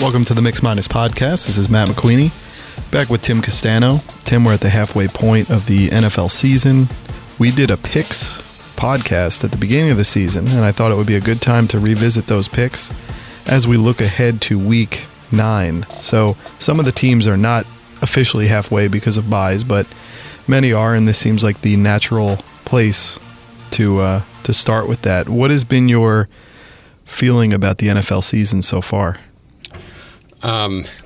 Welcome to the Mix Minus Podcast. This is Matt McQueenie, back with Tim Castano. Tim, we're at the halfway point of the NFL season. We did a picks podcast at the beginning of the season, and I thought it would be a good time to revisit those picks as we look ahead to week 9. So some of the teams are not officially halfway because of buys, but many are, and this seems like the natural place to start with that. What has been your feeling about the NFL season so far?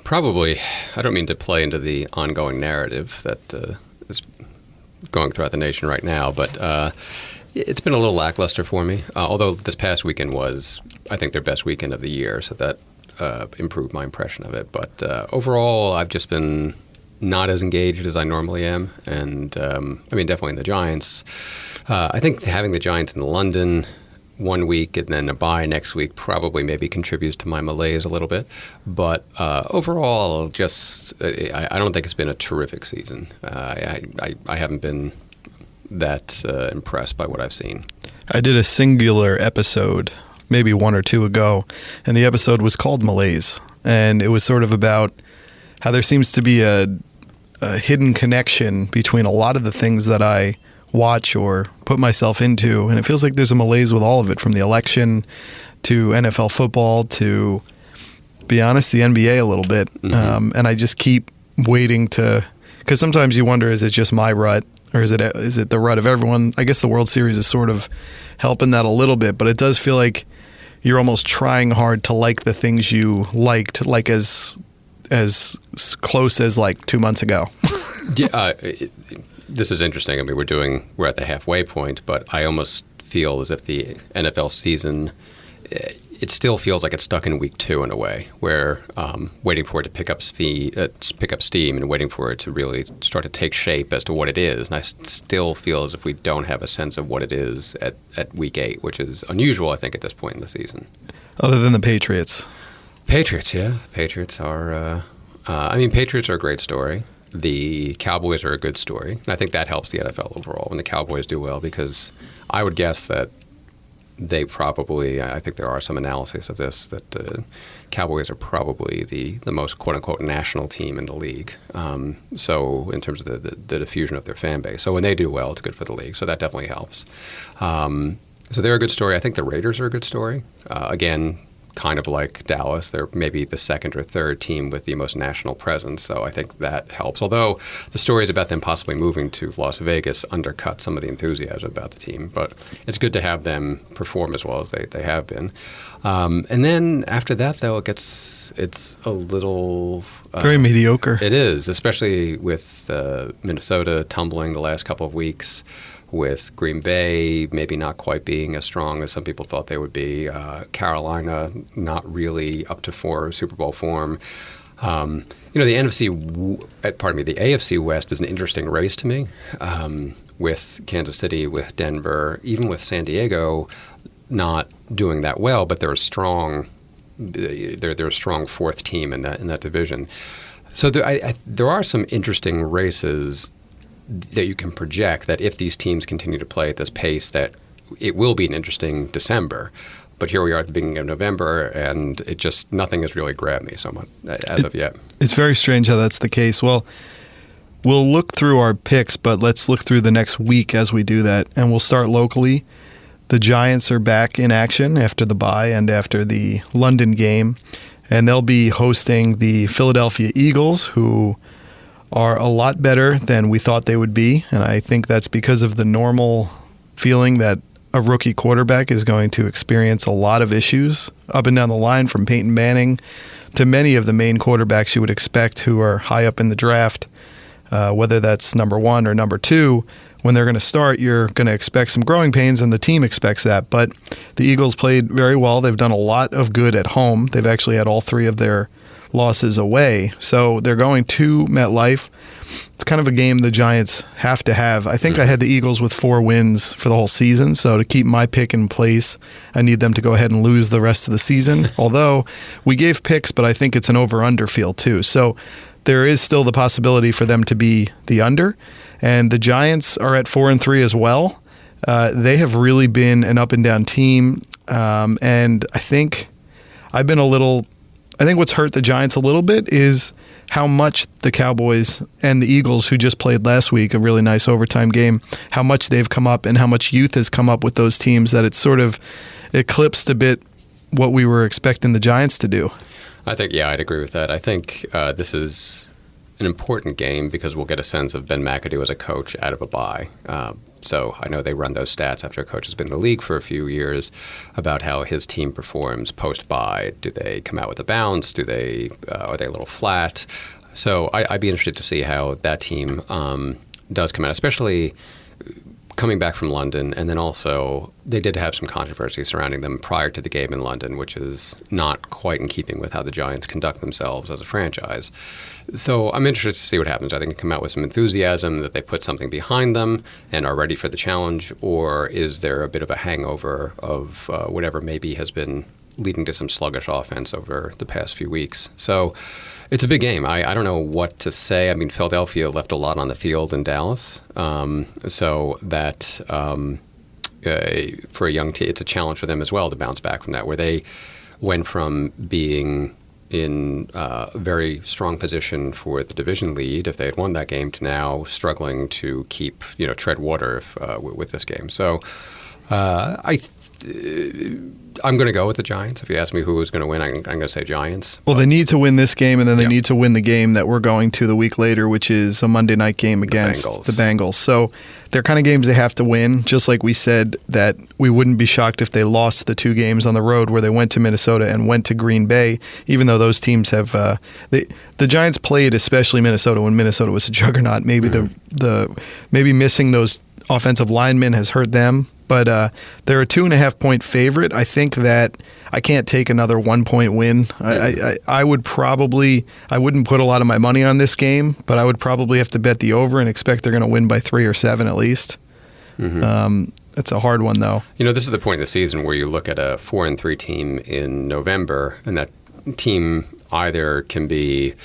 Probably, I don't mean to play into the ongoing narrative that is going throughout the nation right now, but it's been a little lackluster for me, although this past weekend was, I think, their best weekend of the year, so that improved my impression of it. But overall, I've just been not as engaged as I normally am, and definitely in the Giants. I think having the Giants in London one week and then a bye next week probably maybe contributes to my malaise a little bit. But overall, I don't think it's been a terrific season. I haven't been that impressed by what I've seen. I did a singular episode maybe one or two ago, and the episode was called Malaise. And it was sort of about how there seems to be a hidden connection between a lot of the things that I watch or put myself into, and it feels like there's a malaise with all of it, from the election to NFL football to, be honest, the NBA a little bit. Mm-hmm. And I just keep waiting because sometimes you wonder, is it just my rut, or is it the rut of everyone? I guess the World Series is sort of helping that a little bit, but it does feel like you're almost trying hard to like the things you liked, like as close as like 2 months ago. Yeah. This is interesting. I mean, we're at the halfway point, but I almost feel as if the NFL season, it still feels like it's stuck in week 2 in a way, where waiting for it to pick up steam and waiting for it to really start to take shape as to what it is. And I still feel as if we don't have a sense of what it is at week 8, which is unusual, I think, at this point in the season. Other than the Patriots. Patriots, yeah. Patriots are a great story. The Cowboys are a good story, and I think that helps the NFL overall when the Cowboys do well, because I would guess that they probably, I think there are some analyses of this, that the Cowboys are probably the most quote-unquote national team in the league. So in terms of the diffusion of their fan base. So when they do well, it's good for the league. So that definitely helps. So they're a good story. I think the Raiders are a good story. Again, kind of like Dallas, they're maybe the second or third team with the most national presence, so I think that helps. Although the stories about them possibly moving to Las Vegas undercut some of the enthusiasm about the team, but it's good to have them perform as well as they have been. And then after that, though, it's a little very mediocre. It is, especially with Minnesota tumbling the last couple of weeks, with Green Bay maybe not quite being as strong as some people thought they would be, Carolina not really up to Super Bowl form. The AFC West is an interesting race to me, with Kansas City, with Denver, even with San Diego not doing that well, but they're a strong fourth team in that division. So there are some interesting races that you can project, that if these teams continue to play at this pace, that it will be an interesting December. But here we are at the beginning of November, and nothing has really grabbed me so much as of yet. It's very strange how that's the case. Well, we'll look through our picks, but let's look through the next week as we do that, and we'll start locally. The Giants are back in action after the bye and after the London game, and they'll be hosting the Philadelphia Eagles, who are a lot better than we thought they would be, and I think that's because of the normal feeling that a rookie quarterback is going to experience a lot of issues up and down the line, from Peyton Manning to many of the main quarterbacks you would expect who are high up in the draft, whether that's number 1 or number 2. When they're going to start, you're going to expect some growing pains, and the team expects that. But the Eagles played very well. They've done a lot of good at home. They've actually had all 3 of their losses away. So they're going to MetLife. It's kind of a game the Giants have to have. I think I had the Eagles with 4 wins for the whole season, so to keep my pick in place, I need them to go ahead and lose the rest of the season. Although we gave picks, but I think it's an over-under feel too. So there is still the possibility for them to be the under. And the Giants are at 4-3 as well. They have really been an up-and-down team, and I think I've been a little I think what's hurt the Giants a little bit is how much the Cowboys and the Eagles, who just played last week, a really nice overtime game, how much they've come up and how much youth has come up with those teams that it's sort of eclipsed a bit what we were expecting the Giants to do. I think, yeah, I'd agree with that. I think this is an important game because we'll get a sense of Ben McAdoo as a coach out of a bye. So I know they run those stats after a coach has been in the league for a few years about how his team performs post-bye. Do they come out with a bounce? Are they a little flat? So I'd be interested to see how that team does come out, especially coming back from London. And then also they did have some controversy surrounding them prior to the game in London, which is not quite in keeping with how the Giants conduct themselves as a franchise. So I'm interested to see what happens. I think they come out with some enthusiasm, that they put something behind them and are ready for the challenge, or is there a bit of a hangover of whatever maybe has been leading to some sluggish offense over the past few weeks. So it's a big game. I don't know what to say. I mean, Philadelphia left a lot on the field in Dallas, so that for a young team, it's a challenge for them as well to bounce back from that, where they went from being in a very strong position for the division lead if they had won that game to now struggling to keep, tread water with this game. So I'm going to go with the Giants. If you ask me who was going to win, I'm going to say Giants. Well, they need to win this game, and then they need to win the game that we're going to the week later, which is a Monday night game against the Bengals. So they're kind of games they have to win, just like we said that we wouldn't be shocked if they lost the two games on the road where they went to Minnesota and went to Green Bay, even though those teams have the Giants played, especially Minnesota, when Minnesota was a juggernaut. Maybe maybe missing those offensive linemen has hurt them. But they're a 2.5-point favorite. I think that I can't take another 1-point win. I wouldn't put a lot of my money on this game, but I would probably have to bet the over and expect they're going to win by 3 or 7 at least. Mm-hmm. It's a hard one, though. This is the point in the season where you look at a 4-3 team in November, and that team either can be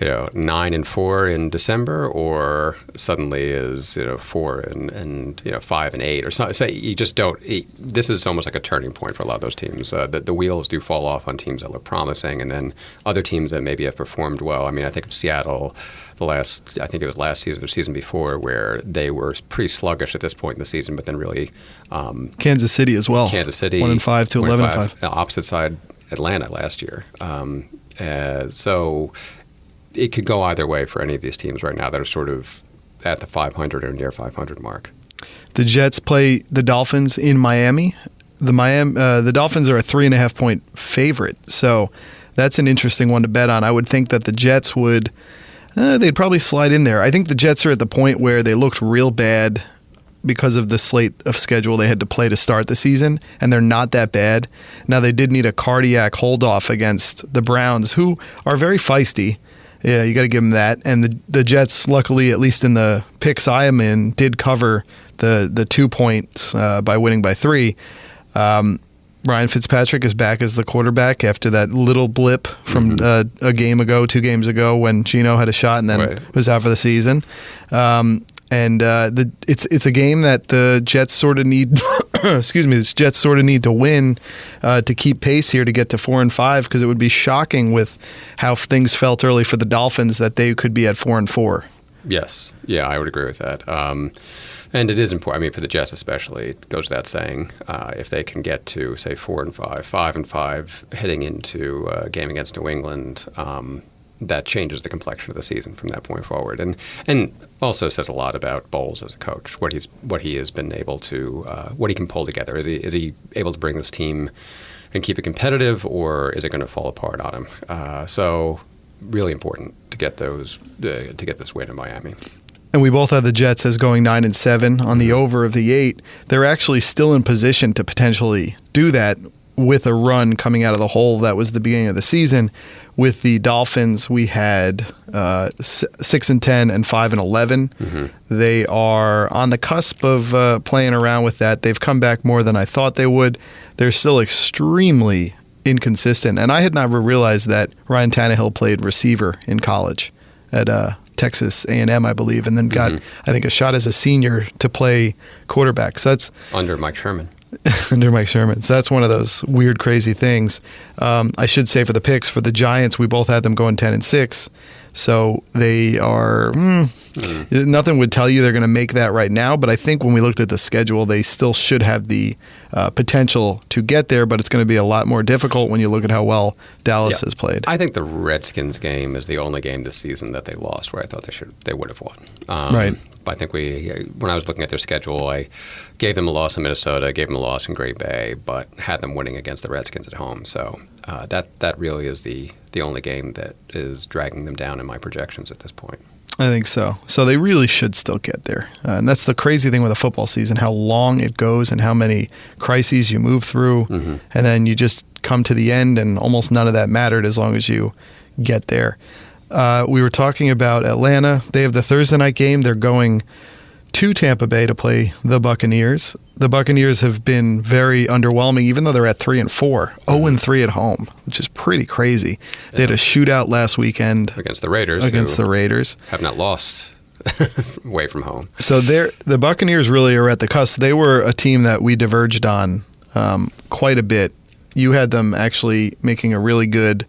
9-4 in December, or suddenly is 4 and 5 and 8, or something. So you just don't. This is almost like a turning point for a lot of those teams. The wheels do fall off on teams that look promising, and then other teams that maybe have performed well. I mean, I think of Seattle. I think it was last season or season before, where they were pretty sluggish at this point in the season, but then really Kansas City as well. 1-5 to 11-5. Opposite side, Atlanta last year. So it could go either way for any of these teams right now that are sort of at the 500 or near 500 mark. The Jets play the Dolphins in Miami. The Dolphins are a 3.5-point favorite, so that's an interesting one to bet on. I would think that the Jets they'd probably slide in there. I think the Jets are at the point where they looked real bad because of the slate of schedule they had to play to start the season, and they're not that bad. Now, they did need a cardiac hold-off against the Browns, who are very feisty. Yeah, you got to give them that. And the Jets, luckily, at least in the picks I am in, did cover the 2 points by winning by 3. Ryan Fitzpatrick is back as the quarterback after that little blip from a game ago, 2 games ago, when Geno had a shot and then was out for the season. It's a game that the Jets sort of need. The Jets sort of need to win to keep pace here to get to 4-5, because it would be shocking with how things felt early for the Dolphins that they could be at 4-4. Yes, yeah, I would agree with that. And it is important. I mean, for the Jets especially, it goes without saying, if they can get to, say, 4-5, 5-5, heading into a game against New England, that changes the complexion of the season from that point forward, and also says a lot about Bowles as a coach, what he has been able to, what he can pull together. Is he able to bring this team and keep it competitive, or is it going to fall apart on him? So really important to get this win in Miami. And we both had the Jets as going 9-7 on the over of the 8. They're actually still in position to potentially do that with a run coming out of the hole that was the beginning of the season. With the Dolphins, we had 6-10 and 5-11. Mm-hmm. They are on the cusp of playing around with that. They've come back more than I thought they would. They're still extremely inconsistent, and I had never realized that Ryan Tannehill played receiver in college at Texas A&M, I believe, and then got, I think, a shot as a senior to play quarterback. So that's under Mike Sherman. under Mike Sherman. So that's one of those weird, crazy things. I should say for the picks, for the Giants, we both had them going 10-6. So they are, nothing would tell you they're going to make that right now. But I think when we looked at the schedule, they still should have the potential to get there. But it's going to be a lot more difficult when you look at how well Dallas has played. I think the Redskins game is the only game this season that they lost where I thought they would have won. Right. I think when I was looking at their schedule, I gave them a loss in Minnesota, gave them a loss in Green Bay, but had them winning against the Redskins at home. So that really is the only game that is dragging them down in my projections at this point. I think so. So they really should still get there. And that's the crazy thing with a football season, how long it goes and how many crises you move through. Mm-hmm. And then you just come to the end and almost none of that mattered as long as you get there. We were talking about Atlanta. They have the Thursday night game. They're going to Tampa Bay to play the Buccaneers. The Buccaneers have been very underwhelming, even though they're at 3-4, 0-3 at home, which is pretty crazy. They had a shootout last weekend against the Raiders. Have not lost away from home. So the Buccaneers really are at the cusp. They were a team that we diverged on quite a bit. You had them actually making a really good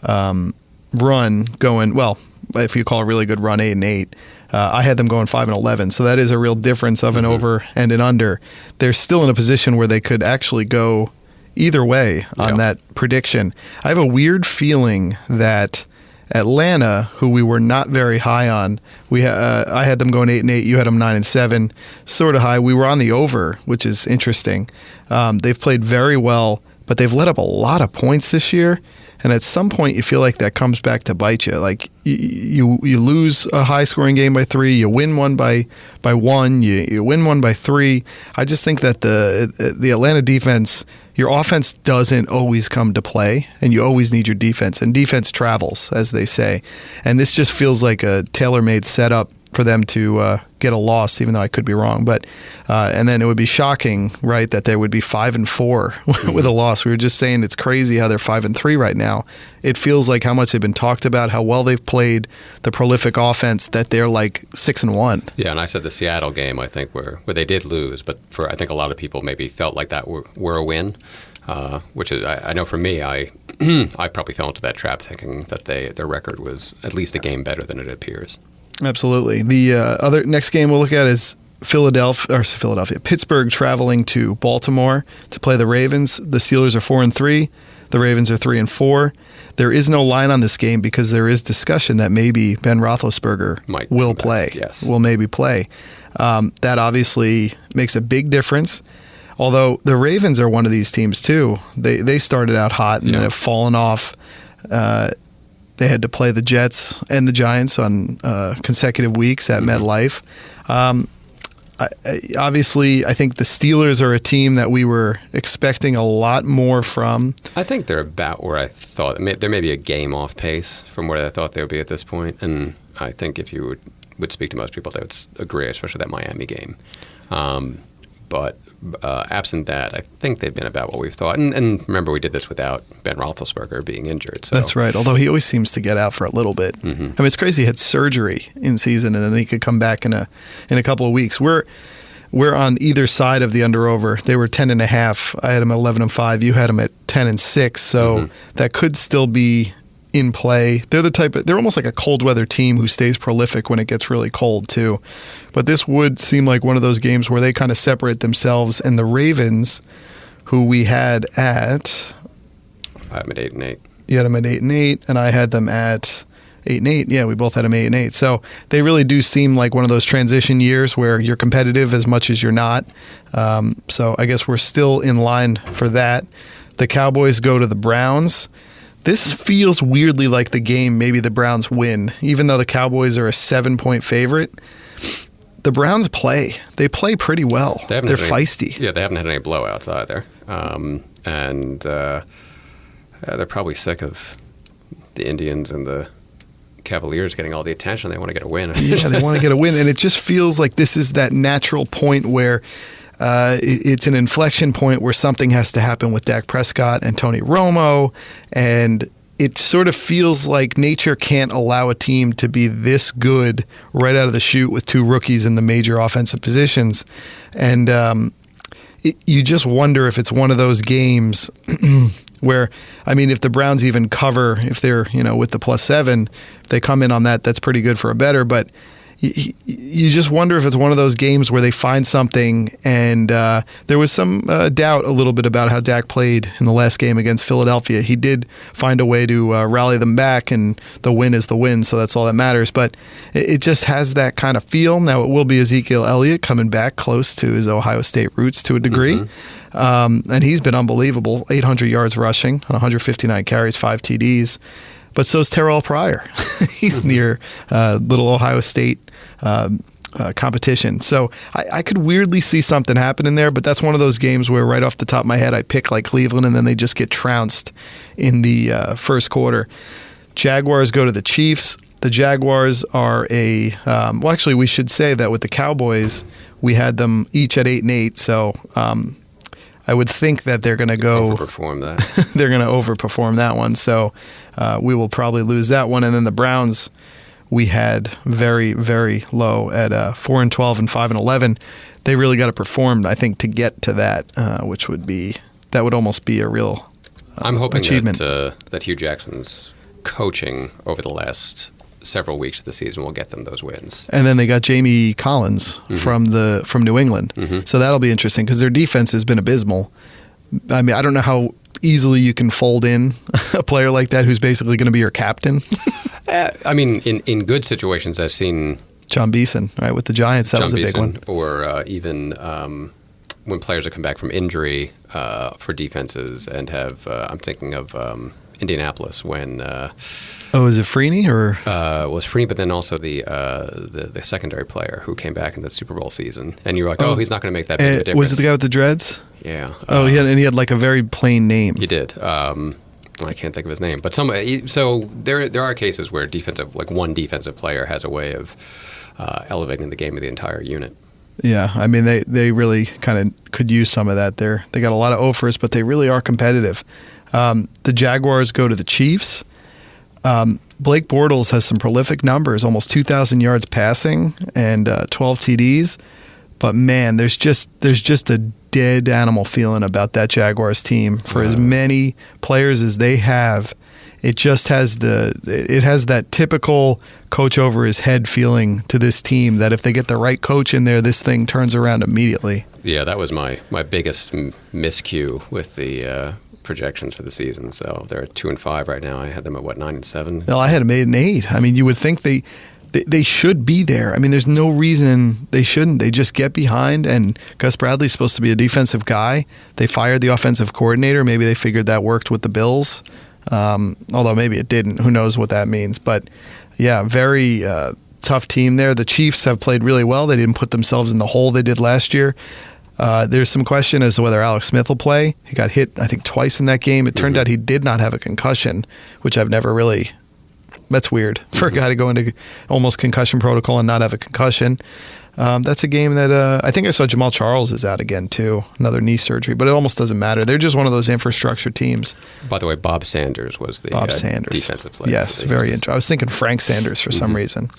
run going, well, if you call a really good run 8-8. I had them going 5-11, so that is a real difference of an over and an under. They're still in a position where they could actually go either way on that prediction. I have a weird feeling that Atlanta, who we were not very high on, I had them going 8-8. You had them 9-7, sort of high. We were on the over, which is interesting. They've played very well, but they've let up a lot of points this year. And at some point, you feel like that comes back to bite you. Like you lose a high-scoring game by 3, you win one by 1, you win one by 3. I just think that the Atlanta defense, your offense doesn't always come to play, and you always need your defense. And defense travels, as they say. And this just feels like a tailor-made setup for them to get a loss, even though I could be wrong. But and then it would be shocking, right, that they would be 5-4 with a loss. We were just saying it's crazy how they're 5-3 right now. It feels like how much they've been talked about, how well they've played, the prolific offense, that they're like 6-1. Yeah, and I said the Seattle game, I think, where they did lose, but I think a lot of people maybe felt like that were a win. Which is, I know for me, I probably fell into that trap thinking that their record was at least a game better than it appears. Absolutely. The other next game we'll look at is Pittsburgh traveling to Baltimore to play the Ravens. The Steelers are 4-3. The Ravens are 3-4. There is no line on this game because there is discussion that maybe Ben Roethlisberger will play. Yes. Will maybe play. That obviously makes a big difference. Although the Ravens are one of these teams too. They started out hot and then have fallen off. They had to play the Jets and the Giants on consecutive weeks at MetLife. Obviously, I think the Steelers are a team that we were expecting a lot more from. I think they're about where I thought. There may be a game off pace from where I thought they would be at this point. And I think if you would speak to most people, they would agree, especially that Miami game. But absent that, I think they've been about what we've thought. And remember, we did this without Ben Roethlisberger being injured. So. That's right, although he always seems to get out for a little bit. Mm-hmm. I mean, it's crazy he had surgery in season, and then he could come back in a couple of weeks. We're on either side of the under-over. They were 10.5. I had them at 11-5. You had them at 10-6. So that could still be in play. They're almost like a cold weather team who stays prolific when it gets really cold too. But this would seem like one of those games where they kind of separate themselves, and the Ravens, who we had at, I have them at 8-8. You had them at 8-8, and I had them at 8-8. Yeah, we both had them 8-8. So they really do seem like one of those transition years where you're competitive as much as you're not. So I guess we're still in line for that. The Cowboys go to the Browns. This feels weirdly like the game maybe the Browns win, even though the Cowboys are a 7-point favorite. The Browns play. They play pretty well. They're feisty. Yeah, they haven't had any blowouts either. And they're probably sick of the Indians and the Cavaliers getting all the attention. They want to get a win. Yeah, they want to get a win. And it just feels like this is that natural point where it's an inflection point where something has to happen with Dak Prescott and Tony Romo, and it sort of feels like nature can't allow a team to be this good right out of the chute with two rookies in the major offensive positions. And you just wonder if it's one of those games where, I mean, if the Browns even cover, if they're, with the +7, if they come in on that, that's pretty good for a better. But you just wonder if it's one of those games where they find something, and there was some doubt a little bit about how Dak played in the last game against Philadelphia. He did find a way to rally them back, and the win is the win, so that's all that matters. But it just has that kind of feel. Now, it will be Ezekiel Elliott coming back close to his Ohio State roots to a degree. And he's been unbelievable, 800 yards rushing on 159 carries, 5 TDs. But so's Terrell Pryor. He's near little Ohio State competition. So I could weirdly see something happen in there, but that's one of those games where right off the top of my head I pick like Cleveland, and then they just get trounced in the first quarter. Jaguars go to the Chiefs. The Jaguars are well, actually, we should say that with the Cowboys, we had them each at 8-8, so I would think that they're going to overperform that. They're going to overperform that one. So we will probably lose that one. And then the Browns, we had very, very low at 4-12 and 5-11. They really got to perform, I think, to get to that, which would almost be a real I'm hoping achievement. that Hugh Jackson's coaching over the last several weeks of the season will get them those wins. And then they got Jamie Collins from New England. So that'll be interesting because their defense has been abysmal. I mean, I don't know how easily you can fold in a player like that who's basically going to be your captain. I mean, in good situations, I've seen John Beeson, right, with the Giants. That was a big one. Or even when players have come back from injury for defenses and have, I'm thinking of Indianapolis when. Is it Freeney or? Was Freeney, but then also the secondary player who came back in the Super Bowl season, and you were like, he's not going to make that big of a difference. Was it the guy with the dreads? Yeah. He had like a very plain name. He did. I can't think of his name, but so there are cases where one defensive player has a way of elevating the game of the entire unit. Yeah, I mean they really kind of could use some of that. They got a lot of offers, but they really are competitive. The Jaguars go to the Chiefs. Blake Bortles has some prolific numbers, almost 2,000 yards passing and 12 TDs. But man, there's just a dead animal feeling about that Jaguars team. For as many players as they have, it just has that typical coach over his head feeling to this team that if they get the right coach in there, this thing turns around immediately. Yeah, that was my biggest miscue with the projections for the season. So they're at 2-5 right now. I had them at 9-7. Well, I had them 8-8. I mean, you would think they should be there. I mean, there's no reason they shouldn't. They just get behind, and Gus Bradley's supposed to be a defensive guy. They fired the offensive coordinator. Maybe they figured that worked with the Bills, although maybe it didn't. Who knows what that means? But yeah, very tough team there. The Chiefs have played really well. They didn't put themselves in the hole they did last year. There's some question as to whether Alex Smith will play. He got hit, I think, twice in that game. It turned out he did not have a concussion, which I've never really... That's weird for a guy to go into almost concussion protocol and not have a concussion. That's a game that I think I saw Jamal Charles is out again, too. Another knee surgery, but it almost doesn't matter. They're just one of those infrastructure teams. By the way, Bob Sanders was the defensive player. Yes, very interesting. I was thinking Frank Sanders for some reason.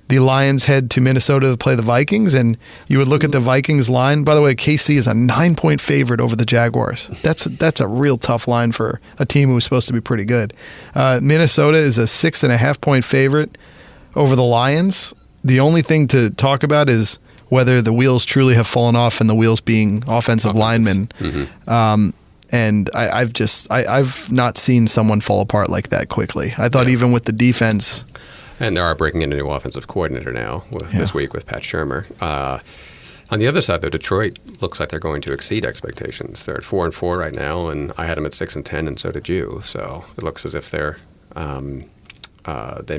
The Lions head to Minnesota to play the Vikings, and you would look at the Vikings line. By the way, KC is a 9-point favorite over the Jaguars. That's a real tough line for a team who was supposed to be pretty good. Minnesota is a 6.5-point favorite over the Lions. The only thing to talk about is whether the wheels truly have fallen off, and the wheels being offensive linemen. And I've not seen someone fall apart like that quickly. I thought even with the defense. And they are breaking in a new offensive coordinator now this week with Pat Shurmur. On the other side, though, Detroit looks like they're going to exceed expectations. They're at 4-4 right now, and I had them at 6-10, and so did you. So it looks as if they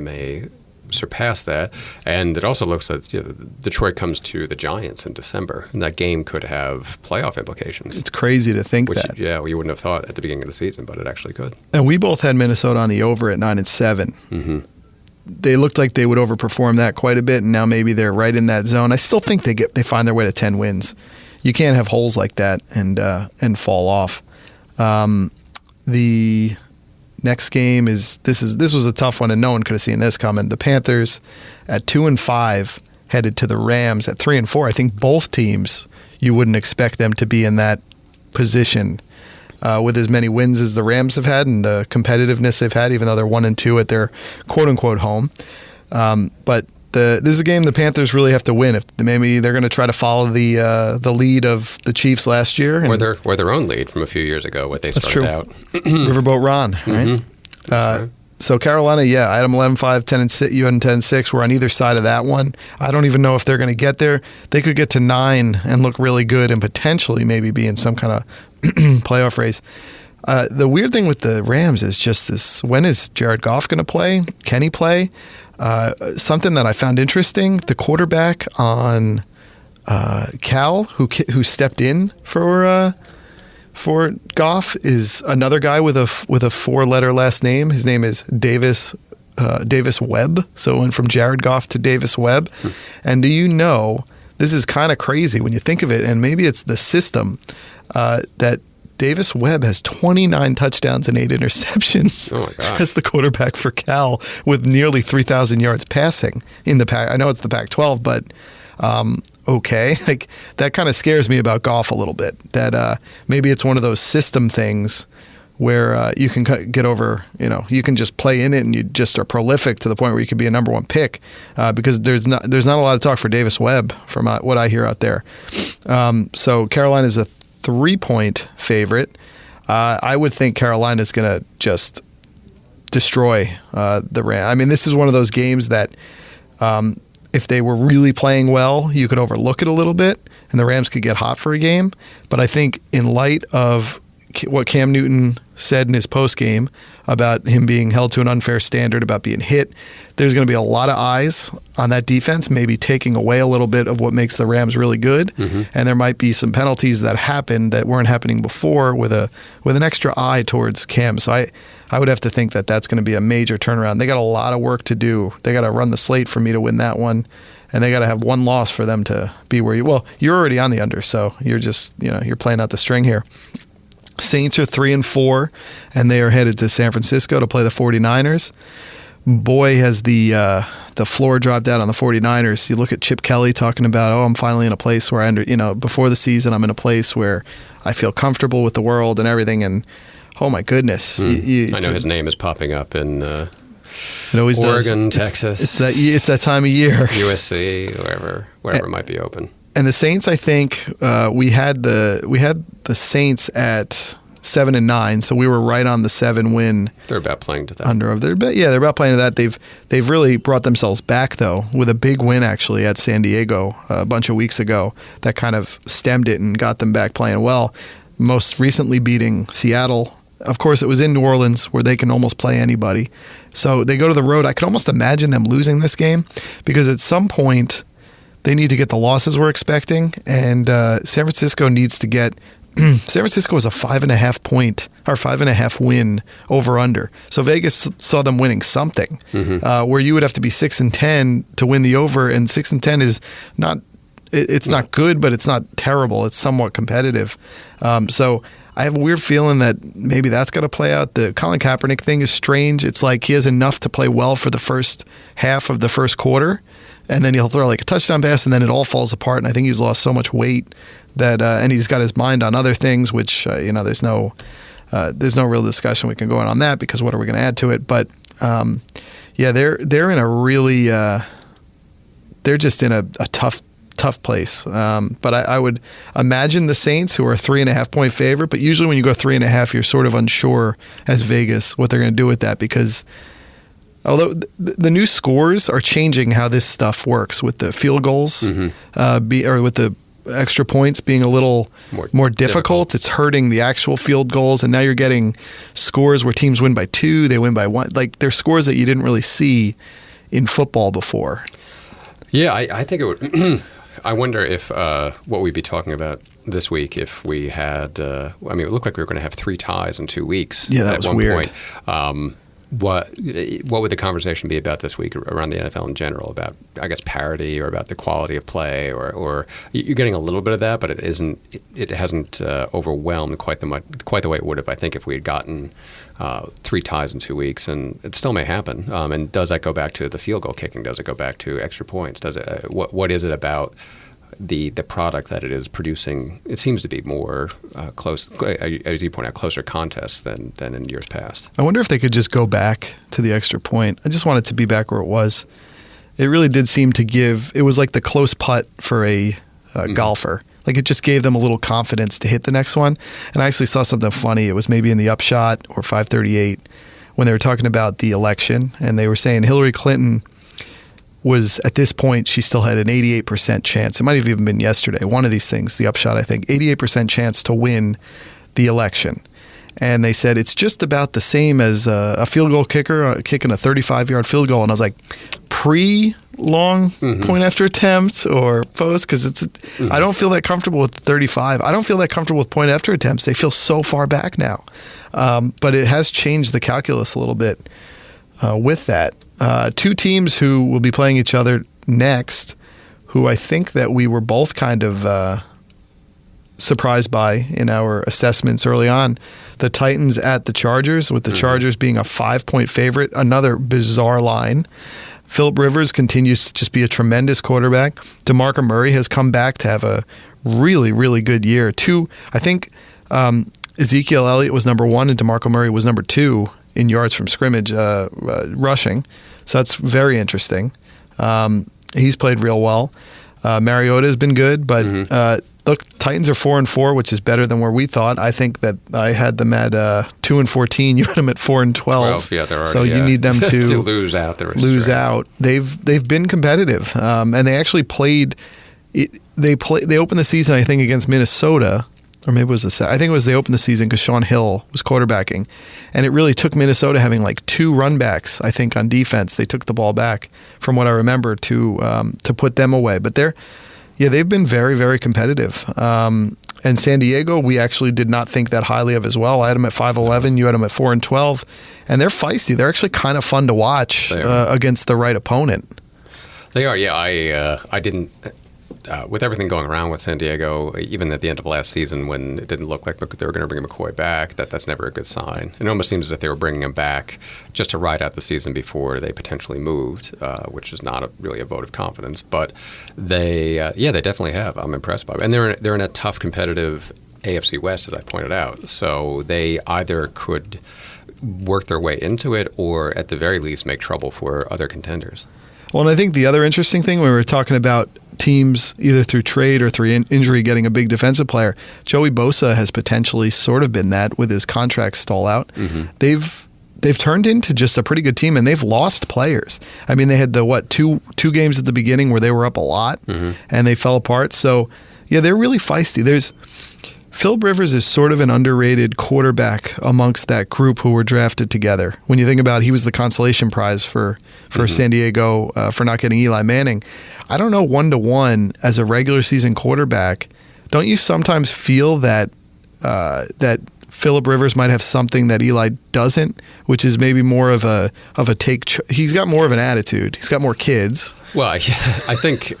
may surpass that. And it also looks like Detroit comes to the Giants in December, and that game could have playoff implications. It's crazy to think that. Yeah, well, you wouldn't have thought at the beginning of the season, but it actually could. And we both had Minnesota on the over at 9-7. They looked like they would overperform that quite a bit, and now maybe they're right in that zone. I still think they find their way to 10 wins. You can't have holes like that and fall off. The next game this was a tough one, and no one could have seen this coming. The Panthers at 2-5 headed to the Rams at 3-4. I think both teams, you wouldn't expect them to be in that position with as many wins as the Rams have had and the competitiveness they've had, even though they're 1-2 at their quote-unquote home. But this is a game the Panthers really have to win. If maybe they're going to try to follow the lead of the Chiefs last year. Or their own lead from a few years ago, what they started out. Riverboat Ron, right? Mm-hmm. So Carolina, I had them 11-5, 10-6. You had them 10-6. We're on either side of that one. I don't even know if they're going to get there. They could get to 9 and look really good and potentially maybe be in some kind of playoff race. The weird thing with the Rams is just this: when is Jared Goff going to play? Can he play? Something that I found interesting: the quarterback on Cal, who stepped in for Goff, is another guy with a 4-letter last name. His name is Davis Webb. So it went from Jared Goff to Davis Webb. And do you know, this is kind of crazy when you think of it, and maybe it's the that Davis Webb has 29 touchdowns and 8 interceptions as the quarterback for Cal, with nearly 3,000 yards passing in the Pac. I know it's the Pac-12, but okay, like that kind of scares me about Goff a little bit. That maybe it's one of those system things where you can get over, you can just play in it and you just are prolific to the point where you could be a number 1 pick, because there's not a lot of talk for Davis Webb from what I hear out there. So Carolina is a 3-point favorite. I would think Carolina is going to just destroy the Rams. I mean, this is one of those games that if they were really playing well, you could overlook it a little bit, and the Rams could get hot for a game. But I think in light of what Cam Newton said in his postgame about him being held to an unfair standard, about being hit, there's going to be a lot of eyes on that defense, maybe taking away a little bit of what makes the Rams really good. Mm-hmm. And there might be some penalties that happen that weren't happening before with an extra eye towards Cam. So I would have to think that that's going to be a major turnaround. They got a lot of work to do. They got to run the slate for me to win that one. And they got to have one loss for them to be where you're already on the under. So you're just, you're playing out the string here. Saints are 3-4, and they are headed to San Francisco to play the 49ers. Boy, has the floor dropped out on the 49ers. You look at Chip Kelly talking about, I'm finally in a place where before the season, I'm in a place where I feel comfortable with the world and everything. And oh my goodness, I know his name is popping up in it always Oregon, does. Texas. It's that time of year. USC, wherever might be open. And the Saints, I think we had the Saints at 7-9, so we were right on the 7-win. They're about playing to that. They're about playing to that. They've really brought themselves back though with a big win actually at San Diego a bunch of weeks ago that kind of stemmed it and got them back playing well. Most recently beating Seattle. Of course, it was in New Orleans where they can almost play anybody. So they go to the road. I could almost imagine them losing this game because at some point they need to get the losses we're expecting, and San Francisco needs to get. San Francisco is a 5.5 point or 5.5 win over under. So Vegas saw them winning something, where you would have to be 6-10 to win the over, and 6-10 is not. It's not good, but it's not terrible. It's somewhat competitive. So I have a weird feeling that maybe that's got to play out. The Colin Kaepernick thing is strange. It's like he has enough to play well for the first half of the first quarter, and then he'll throw like a touchdown pass, and then it all falls apart. And I think he's lost so much weight that, and he's got his mind on other things, which there's no real discussion we can go on that because what are we going to add to it? But they're in a really they're just in a tough place. But I would imagine the Saints, who are a 3.5 point favorite, but usually when you go 3.5, you're sort of unsure as Vegas what they're going to do with that because. Although the new scores are changing how this stuff works with the field goals, or with the extra points being a little more difficult. It's hurting the actual field goals, and now you're getting scores where teams win by 2, they win by 1. Like they're scores that you didn't really see in football before. Yeah, I think it would. I wonder if what we'd be talking about this week if we had. It looked like we were going to have 3 ties in 2 weeks. Yeah, that was one weird. Point. what would the conversation be about this week around the NFL in general, about, I guess, parity or about the quality of play, or you're getting a little bit of that, but it hasn't overwhelmed quite the way it would have, I think, if we had gotten 3 ties in 2 weeks, and it still may happen. And does that go back to the field goal kicking? Does it go back to extra points? Does it? What is it about the product that it is producing? It seems to be more close, as you point out, closer contests than in years past. I wonder if they could just go back to the extra point. I just want it to be back where it was. It really did seem to give, it was like the close putt for a golfer. Like, it just gave them a little confidence to hit the next one. And I actually saw something funny. It was maybe in the Upshot or 538 when they were talking about the election, and they were saying Hillary Clinton was, at this point, she still had an 88% chance. It might have even been yesterday. One of these things, the Upshot, I think, 88% chance to win the election. And they said it's just about the same as a field goal kicker kicking a 35-yard field goal. And I was like, pre-long point after attempt or post? Because I don't feel that comfortable with 35. I don't feel that comfortable with point after attempts. They feel so far back now. But it has changed the calculus a little bit with that. 2 teams who will be playing each other next, who I think that we were both kind of surprised by in our assessments early on. The Titans at the Chargers, with the Chargers being a 5-point favorite. Another bizarre line. Phillip Rivers continues to just be a tremendous quarterback. DeMarco Murray has come back to have a really, really good year. I think Ezekiel Elliott was number 1 and DeMarco Murray was number 2 in yards from scrimmage rushing. So that's very interesting. He's played real well. Mariota has been good, but look, Titans are 4-4, which is better than where we thought. I think that I had them at 2-14. You had them at 4-12. Yeah, they're already, so you need them to lose out. They've been competitive, and they actually played. They opened the season, I think, against Minnesota, or maybe it was I think it was they opened the season because Sean Hill was quarterbacking, and it really took Minnesota having like 2 run backs, I think, on defense. They took the ball back, from what I remember, to put them away. But they've been very, very competitive. And San Diego, we actually did not think that highly of as well. I had them at 5-11. You had them at 4-12. And they're feisty. They're actually kind of fun to watch against the right opponent. They are, yeah. I didn't... with everything going around with San Diego, even at the end of last season when it didn't look like they were going to bring McCoy back, that's never a good sign. It almost seems as if they were bringing him back just to ride out the season before they potentially moved, which is not really a vote of confidence. But they definitely have. I'm impressed by it. And they're in a tough, competitive AFC West, as I pointed out. So they either could work their way into it or, at the very least, make trouble for other contenders. Well, and I think the other interesting thing when we were talking about teams either through trade or through injury getting a big defensive player, Joey Bosa has potentially sort of been that with his contract stall out. They've turned into just a pretty good team, and they've lost players. I mean, they had the two games at the beginning where they were up a lot and they fell apart. So yeah, they're really feisty. Phillip Rivers is sort of an underrated quarterback amongst that group who were drafted together. When you think about it, he was the consolation prize for San Diego for not getting Eli Manning. I don't know, 1-to-1 as a regular season quarterback, don't you sometimes feel that that Phillip Rivers might have something that Eli doesn't, which is maybe more of a take? He's got more of an attitude. He's got more kids. Well, I think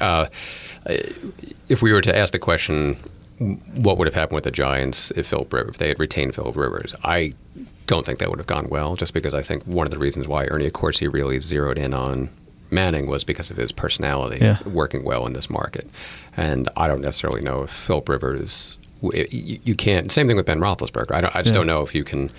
if we were to ask the question, what would have happened with the Giants if they had retained Phillip Rivers? I don't think that would have gone well, just because I think one of the reasons why Ernie Accorsi really zeroed in on Manning was because of his personality working well in this market. And I don't necessarily know if Phillip Rivers, you can't, same thing with Ben Roethlisberger. I just don't know if you can,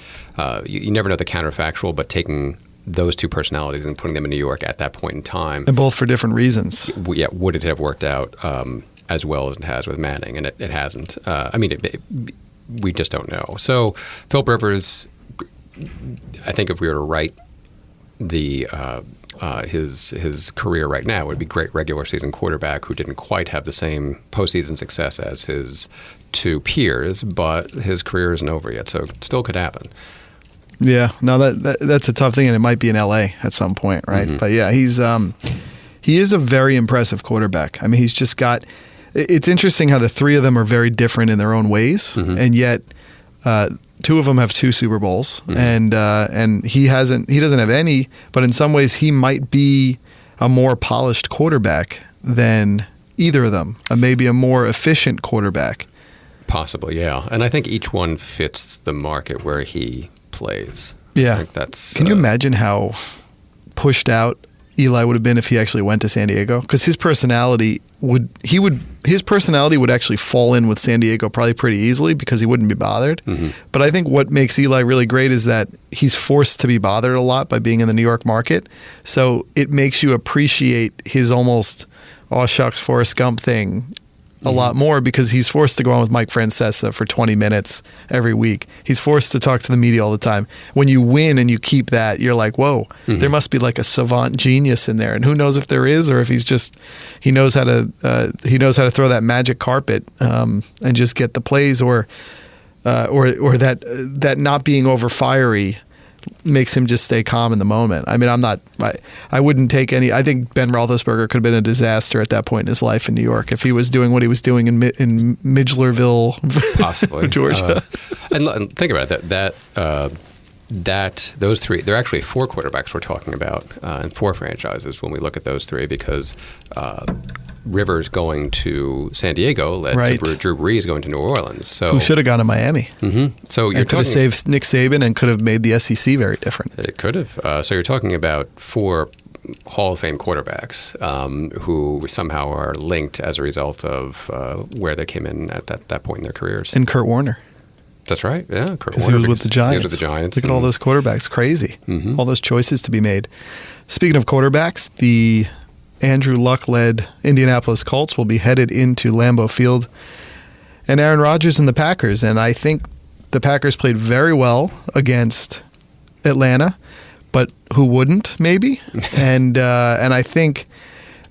you never know the counterfactual, but taking those 2 personalities and putting them in New York at that point in time. And both for different reasons. Yeah, would it have worked out as well as it has with Manning? And it hasn't. We just don't know. So Phillip Rivers, I think if we were to write his career right now, it would be great regular season quarterback who didn't quite have the same postseason success as his 2 peers, but his career isn't over yet, so it still could happen. Yeah, no, that's a tough thing, and it might be in LA at some point, right? But yeah, he is a very impressive quarterback. I mean, he's just got. It's interesting how the 3 of them are very different in their own ways, and yet two of them have 2 Super Bowls, and he doesn't have any. But in some ways, he might be a more polished quarterback than either of them. Maybe a more efficient quarterback. Possibly, yeah. And I think each one fits the market where he plays. Yeah. I think that's. Can you imagine how pushed out Eli would have been if he actually went to San Diego? Because his personality would actually fall in with San Diego probably pretty easily because he wouldn't be bothered. Mm-hmm. But I think what makes Eli really great is that he's forced to be bothered a lot by being in the New York market. So it makes you appreciate his almost, oh shucks, Forrest Gump thing a lot more because he's forced to go on with Mike Francesa for 20 minutes every week. He's forced to talk to the media all the time. When you win and you keep that, you're like, whoa, there must be like a savant genius in there. And who knows if there is, or if he knows how to throw that magic carpet and just get the plays, or that not being over fiery makes him just stay calm in the moment. I mean, I wouldn't take any. I think Ben Roethlisberger could have been a disaster at that point in his life in New York if he was doing what he was doing in Midgelerville, possibly Georgia. And think about it. Those 3, they're actually 4 quarterbacks we're talking about, and 4 franchises when we look at those 3 because Rivers going to San Diego led to Drew Brees going to New Orleans. So who should have gone to Miami? Mm-hmm. So you could have saved Nick Saban and could have made the SEC very different. It could have. So you're talking about 4 Hall of Fame quarterbacks who somehow are linked as a result of where they came in at that point in their careers. And Kurt Warner. That's right. Yeah, Kurt Warner. He was with the Giants. He was with the Giants. Look at all those quarterbacks. Crazy. Mm-hmm. All those choices to be made. Speaking of quarterbacks, the Andrew Luck-led Indianapolis Colts will be headed into Lambeau Field, and Aaron Rodgers and the Packers. And I think the Packers played very well against Atlanta, but who wouldn't, maybe? and I think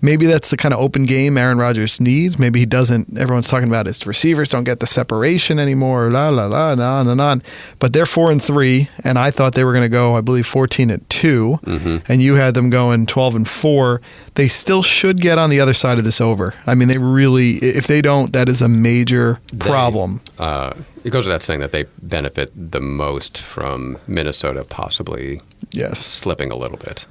maybe that's the kind of open game Aaron Rodgers needs. Maybe he doesn't. Everyone's talking about his receivers don't get the separation anymore. But they're 4-3, and I thought they were going to go, I believe, 14-2, and you had them going 12-4. They still should get on the other side of this over. I mean, they really. If they don't, that is a major problem. It goes without saying that they benefit the most from Minnesota possibly slipping a little bit.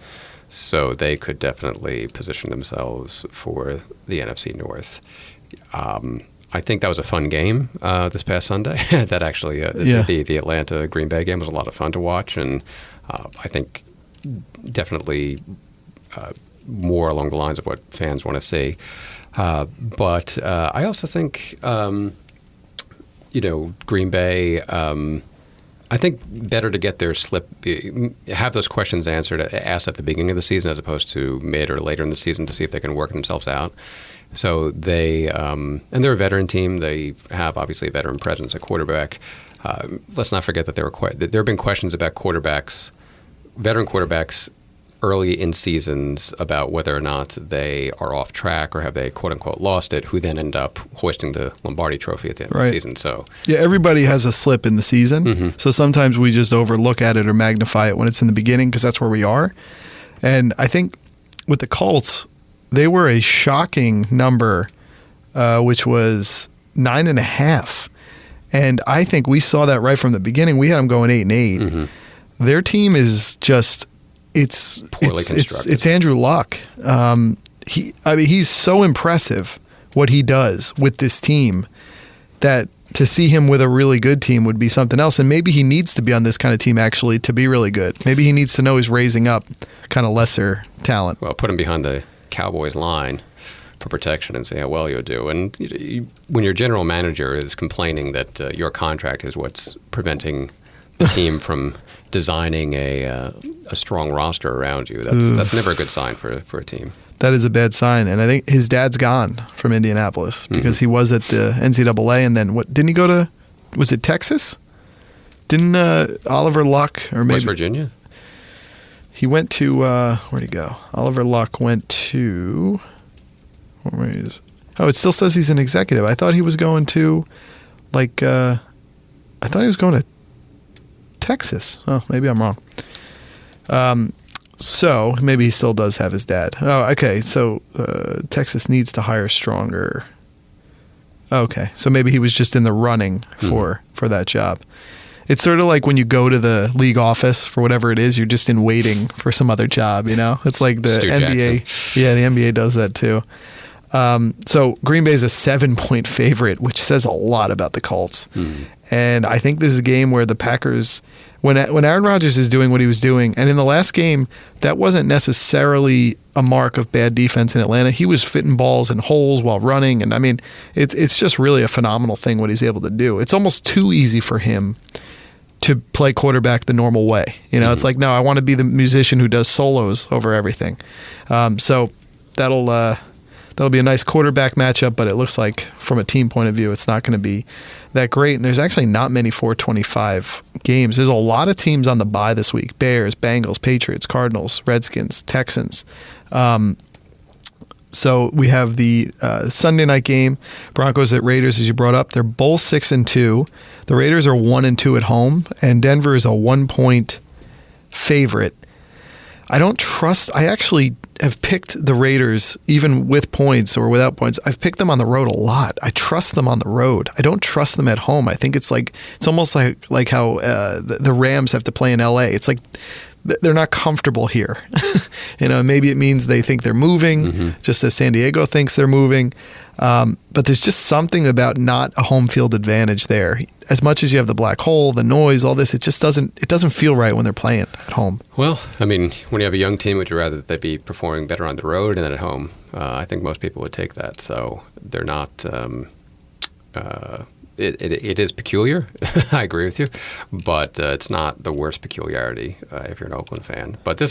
So they could definitely position themselves for the NFC North. I think that was a fun game this past Sunday. That actually, the Atlanta-Green Bay game was a lot of fun to watch, and I think definitely more along the lines of what fans want to see. But I also think, Green Bay. I think better to get their have those questions asked at the beginning of the season as opposed to mid or later in the season to see if they can work themselves out. So and they're a veteran team. They have obviously a veteran presence at quarterback. Let's not forget that there have been questions about veteran quarterbacks early in seasons about whether or not they are off track or have they quote unquote lost it, who then end up hoisting the Lombardi Trophy at the end of the season. So everybody has a slip in the season. So sometimes we just overlook at it or magnify it when it's in the beginning because that's where we are. And I think with the Colts, they were a shocking number, which was 9.5. And I think we saw that right from the beginning. We had them going 8-8. Their team is just. It's Andrew Luck. He's so impressive what he does with this team that to see him with a really good team would be something else. And maybe he needs to be on this kind of team actually to be really good. Maybe he needs to know he's raising up kind of lesser talent. Well, put him behind the Cowboys line for protection and see how well you'll do. And when your general manager is complaining that your contract is what's preventing the team from designing a strong roster around you, that's never a good sign for a team. That is a bad sign, and I think his dad's gone from Indianapolis because he was at the NCAA, and then didn't he go to? Was it Texas? Didn't Oliver Luck or maybe West Virginia? He went to where'd he go? Oliver Luck went to. It still says he's an executive. I thought he was going to, I thought he was going to Texas. Oh, maybe I'm wrong. So maybe he still does have his dad. Oh, okay. So Texas needs to hire stronger. Okay, so maybe he was just in the running for that job. It's sort of like when you go to the league office for whatever it is, you're just in waiting for some other job, you know? It's like the Stu NBA. Jackson. Yeah, the NBA does that too. So Green Bay is a 7-point favorite, which says a lot about the Colts. And I think this is a game where the Packers, when Aaron Rodgers is doing what he was doing, and in the last game, that wasn't necessarily a mark of bad defense in Atlanta. He was fitting balls in holes while running, and I mean, it's just really a phenomenal thing what he's able to do. It's almost too easy for him to play quarterback the normal way. You know, it's like, no, I want to be the musician who does solos over everything. So that'll be a nice quarterback matchup, but it looks like from a team point of view, it's not going to be that great. And there's actually not many 425 games. There's a lot of teams on the bye this week: Bears, Bengals, Patriots, Cardinals, Redskins, Texans. So we have the Sunday night game, Broncos at Raiders, as you brought up. They're both 6-2. The Raiders are 1-2 at home, and Denver is a 1-point favorite. I actually have picked the Raiders, even with points or without points. I've picked them on the road a lot. I trust them on the road. I don't trust them at home. I think it's almost like how the Rams have to play in LA. It's like they're not comfortable here. You know, maybe it means they think they're moving, just as San Diego thinks they're moving. But there's just something about not a home field advantage there. As much as you have the black hole, the noise, all this, it doesn't feel right when they're playing at home. Well, I mean, when you have a young team, would you rather that they be performing better on the road than at home? I think most people would take that. So they're not. It is peculiar. I agree with you, but it's not the worst peculiarity if you're an Oakland fan. But I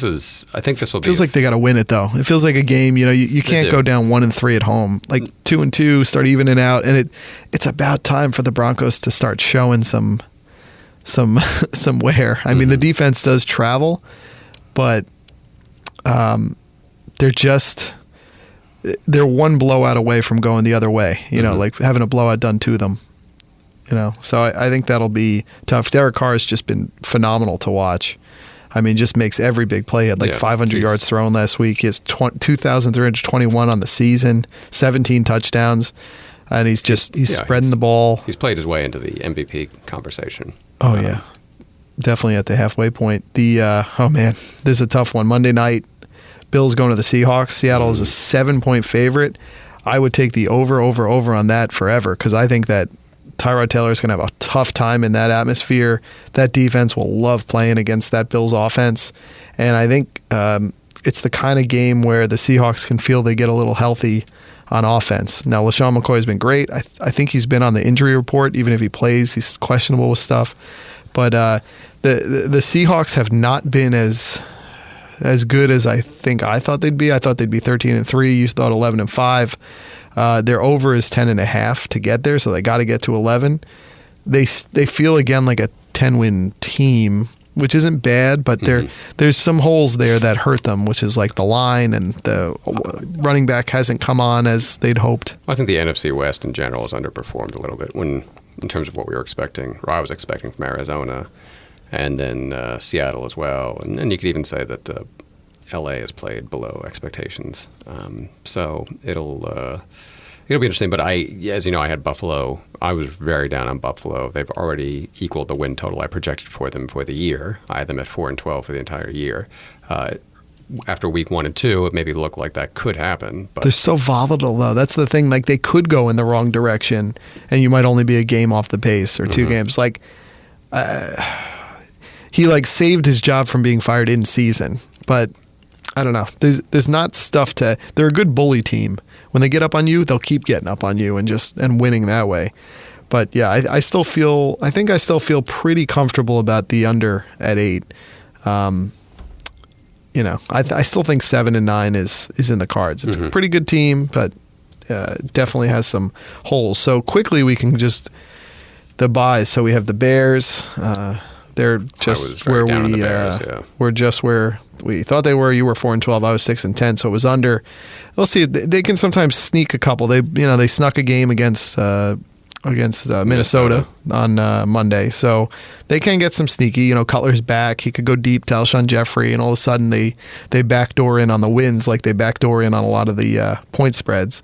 think this will be. Feels like they got to win it though. It feels like a game. You know, you can't go down 1-3 at home. Like 2-2, start evening out, and it's about time for the Broncos to start showing some wear. I mean, the defense does travel, but they're one blowout away from going the other way. You know, like having a blowout done to them. You know, so I think that'll be tough. Derek Carr has just been phenomenal to watch. I mean, just makes every big play. He had 500 yards thrown last week. He has 2,321 on the season, 17 touchdowns, and he's spreading the ball. He's played his way into the MVP conversation. Oh, yeah. Definitely at the halfway point. This is a tough one. Monday night, Bills going to the Seahawks. Seattle is a 7-point favorite. I would take the over on that forever because I think that Tyrod Taylor is going to have a tough time in that atmosphere. That defense will love playing against that Bills offense. And I think it's the kind of game where the Seahawks can feel they get a little healthy on offense. Now, LaShawn McCoy has been great. I think he's been on the injury report. Even if he plays, he's questionable with stuff. But the Seahawks have not been as good as I thought they'd be. I thought they'd be 13-3. You thought 11-5. Their over is 10.5 to get there, so they got to get to 11. They feel again like a 10-win team, which isn't bad, but there's some holes there that hurt them, which is like the line and the running back hasn't come on as they'd hoped. I think the NFC West in general has underperformed a little bit in terms of what we were expecting, or I was expecting from Arizona, and then Seattle as well, and you could even say that LA has played below expectations. So it'll be interesting. But as you know, I had Buffalo. I was very down on Buffalo. They've already equaled the win total I projected for them for the year. I had them at 4-12 for the entire year. After week 1 and 2, it maybe looked like that could happen. But they're so volatile, though. That's the thing. Like they could go in the wrong direction, and you might only be a game off the pace or 2 games. Like he saved his job from being fired in season, but. I don't know. There's not stuff to. They're a good bully team. When they get up on you, they'll keep getting up on you and winning that way. But yeah, I still feel. I think I still feel pretty comfortable about the under at 8. I still think 7 and 9 is in the cards. It's a pretty good team, but definitely has some holes. So quickly we can just the buys. So we have the Bears. They're just where we're just where we thought they were. You were 4-12. I was 6-10. So it was under. We'll see. They can sometimes sneak a couple. They snuck a game against Minnesota on Monday. So they can get some sneaky. Cutler's back. He could go deep to Alshon Jeffrey, and all of a sudden they backdoor in on the wins like they backdoor in on a lot of the point spreads.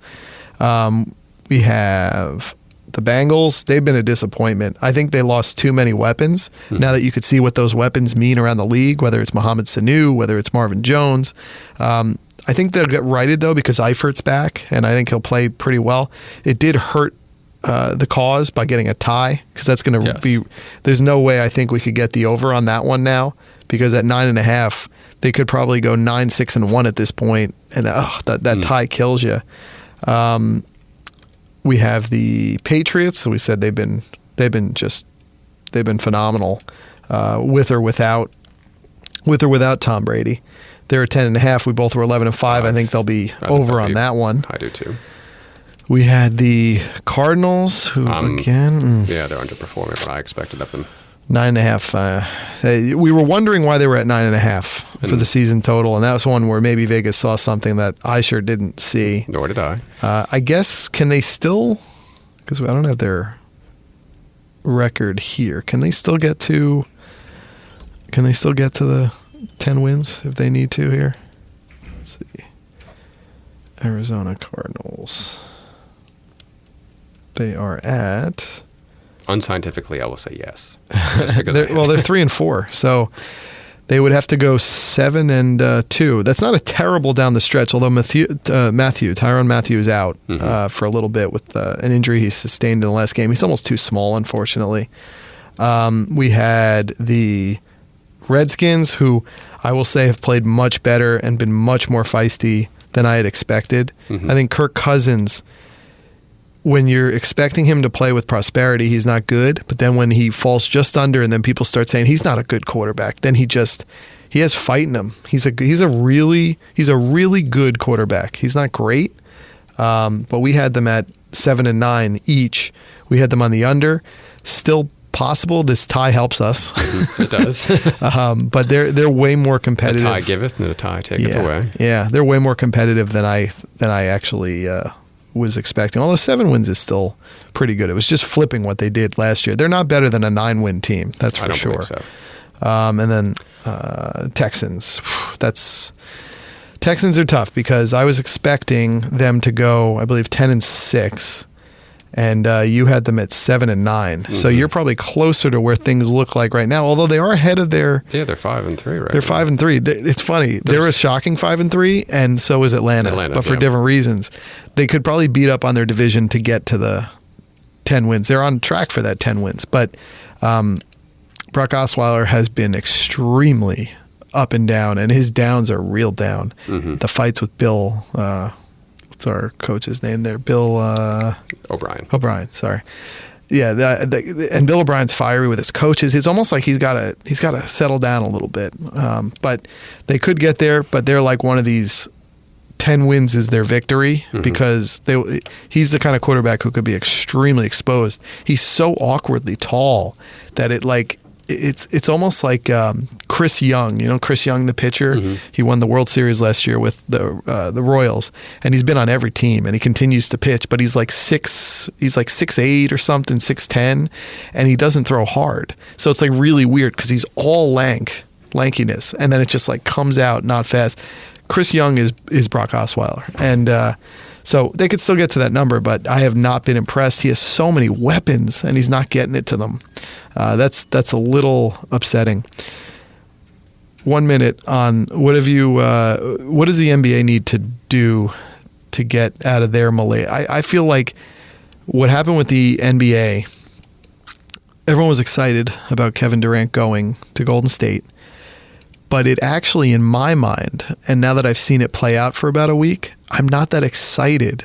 We have The Bengals, they've been a disappointment. I think they lost too many weapons. Now that you could see what those weapons mean around the league, whether it's Mohamed Sanu, whether it's Marvin Jones. I think they'll get righted, though, because Eifert's back, and I think he'll play pretty well. It did hurt the cause by getting a tie, because that's going to be – there's no way I think we could get the over on that one now, because at 9.5, they could probably go 9-6-1 at this point, and that tie kills you. We have the Patriots. So we said they've been phenomenal, with or without Tom Brady. They're at 10.5. We both were 11-5. I think they'll be over on that one. I do too. We had the Cardinals, who again, they're underperforming what I expected of them. 9.5. We were wondering why they were at 9.5 for the season total, and that was one where maybe Vegas saw something that I sure didn't see. Nor did I. I guess, can they still, because I don't have their record here, can they still get to the 10 wins if they need to here? Let's see. Arizona Cardinals. They are at... Unscientifically, I will say yes. They're 3-4, so they would have to go 7-2. That's not a terrible down the stretch. Although Tyrann Mathieu is out for a little bit with an injury he sustained in the last game. He's almost too small, unfortunately. We had the Redskins, who I will say have played much better and been much more feisty than I had expected. I think Kirk Cousins, when you're expecting him to play with prosperity, he's not good. But then when he falls just under, and then people start saying he's not a good quarterback, then he has fight in him. He's a really good quarterback. He's not great, but we had them at 7-9 each. We had them on the under. Still possible. This tie helps us. It does. But they're way more competitive. A tie giveth, and a tie taketh away. Yeah, they're way more competitive than I actually was expecting. Although 7 wins is still pretty good. It was just flipping what they did last year. They're not better than a 9-win team. That's for sure. I don't believe so. And then Texans. Texans are tough because I was expecting them to go, I believe, 10-6. And you had them at 7-9, so you're probably closer to where things look like right now. Although they are ahead of their they're 5-3, right? They're 5-3. It's funny. They're a shocking 5-3, and so is Atlanta but for different reasons. They could probably beat up on their division to get to the 10 wins. They're on track for that 10 wins, but Brock Osweiler has been extremely up and down, and his downs are real down. The fights with Bill. What's our coach's name there? Bill O'Brien. Sorry. Yeah, and Bill O'Brien's fiery with his coaches. It's almost like he's got to settle down a little bit. But they could get there. But they're like one of these 10 wins is their victory because he's the kind of quarterback who could be extremely exposed. He's so awkwardly tall that it's almost like Chris Young. You know Chris Young, the pitcher? He won the World Series last year with the Royals, and he's been on every team, and he continues to pitch, but he's like 6'8" or something, 6'10", and he doesn't throw hard. So it's like really weird because he's all lankiness, and then it just like comes out not fast. Chris Young is Brock Osweiler, and so they could still get to that number, but I have not been impressed. He has so many weapons, and he's not getting it to them. That's a little upsetting. 1 minute on what does the NBA need to do to get out of their malaise? I feel like what happened with the NBA, everyone was excited about Kevin Durant going to Golden State, but it actually, in my mind, and now that I've seen it play out for about a week, I'm not that excited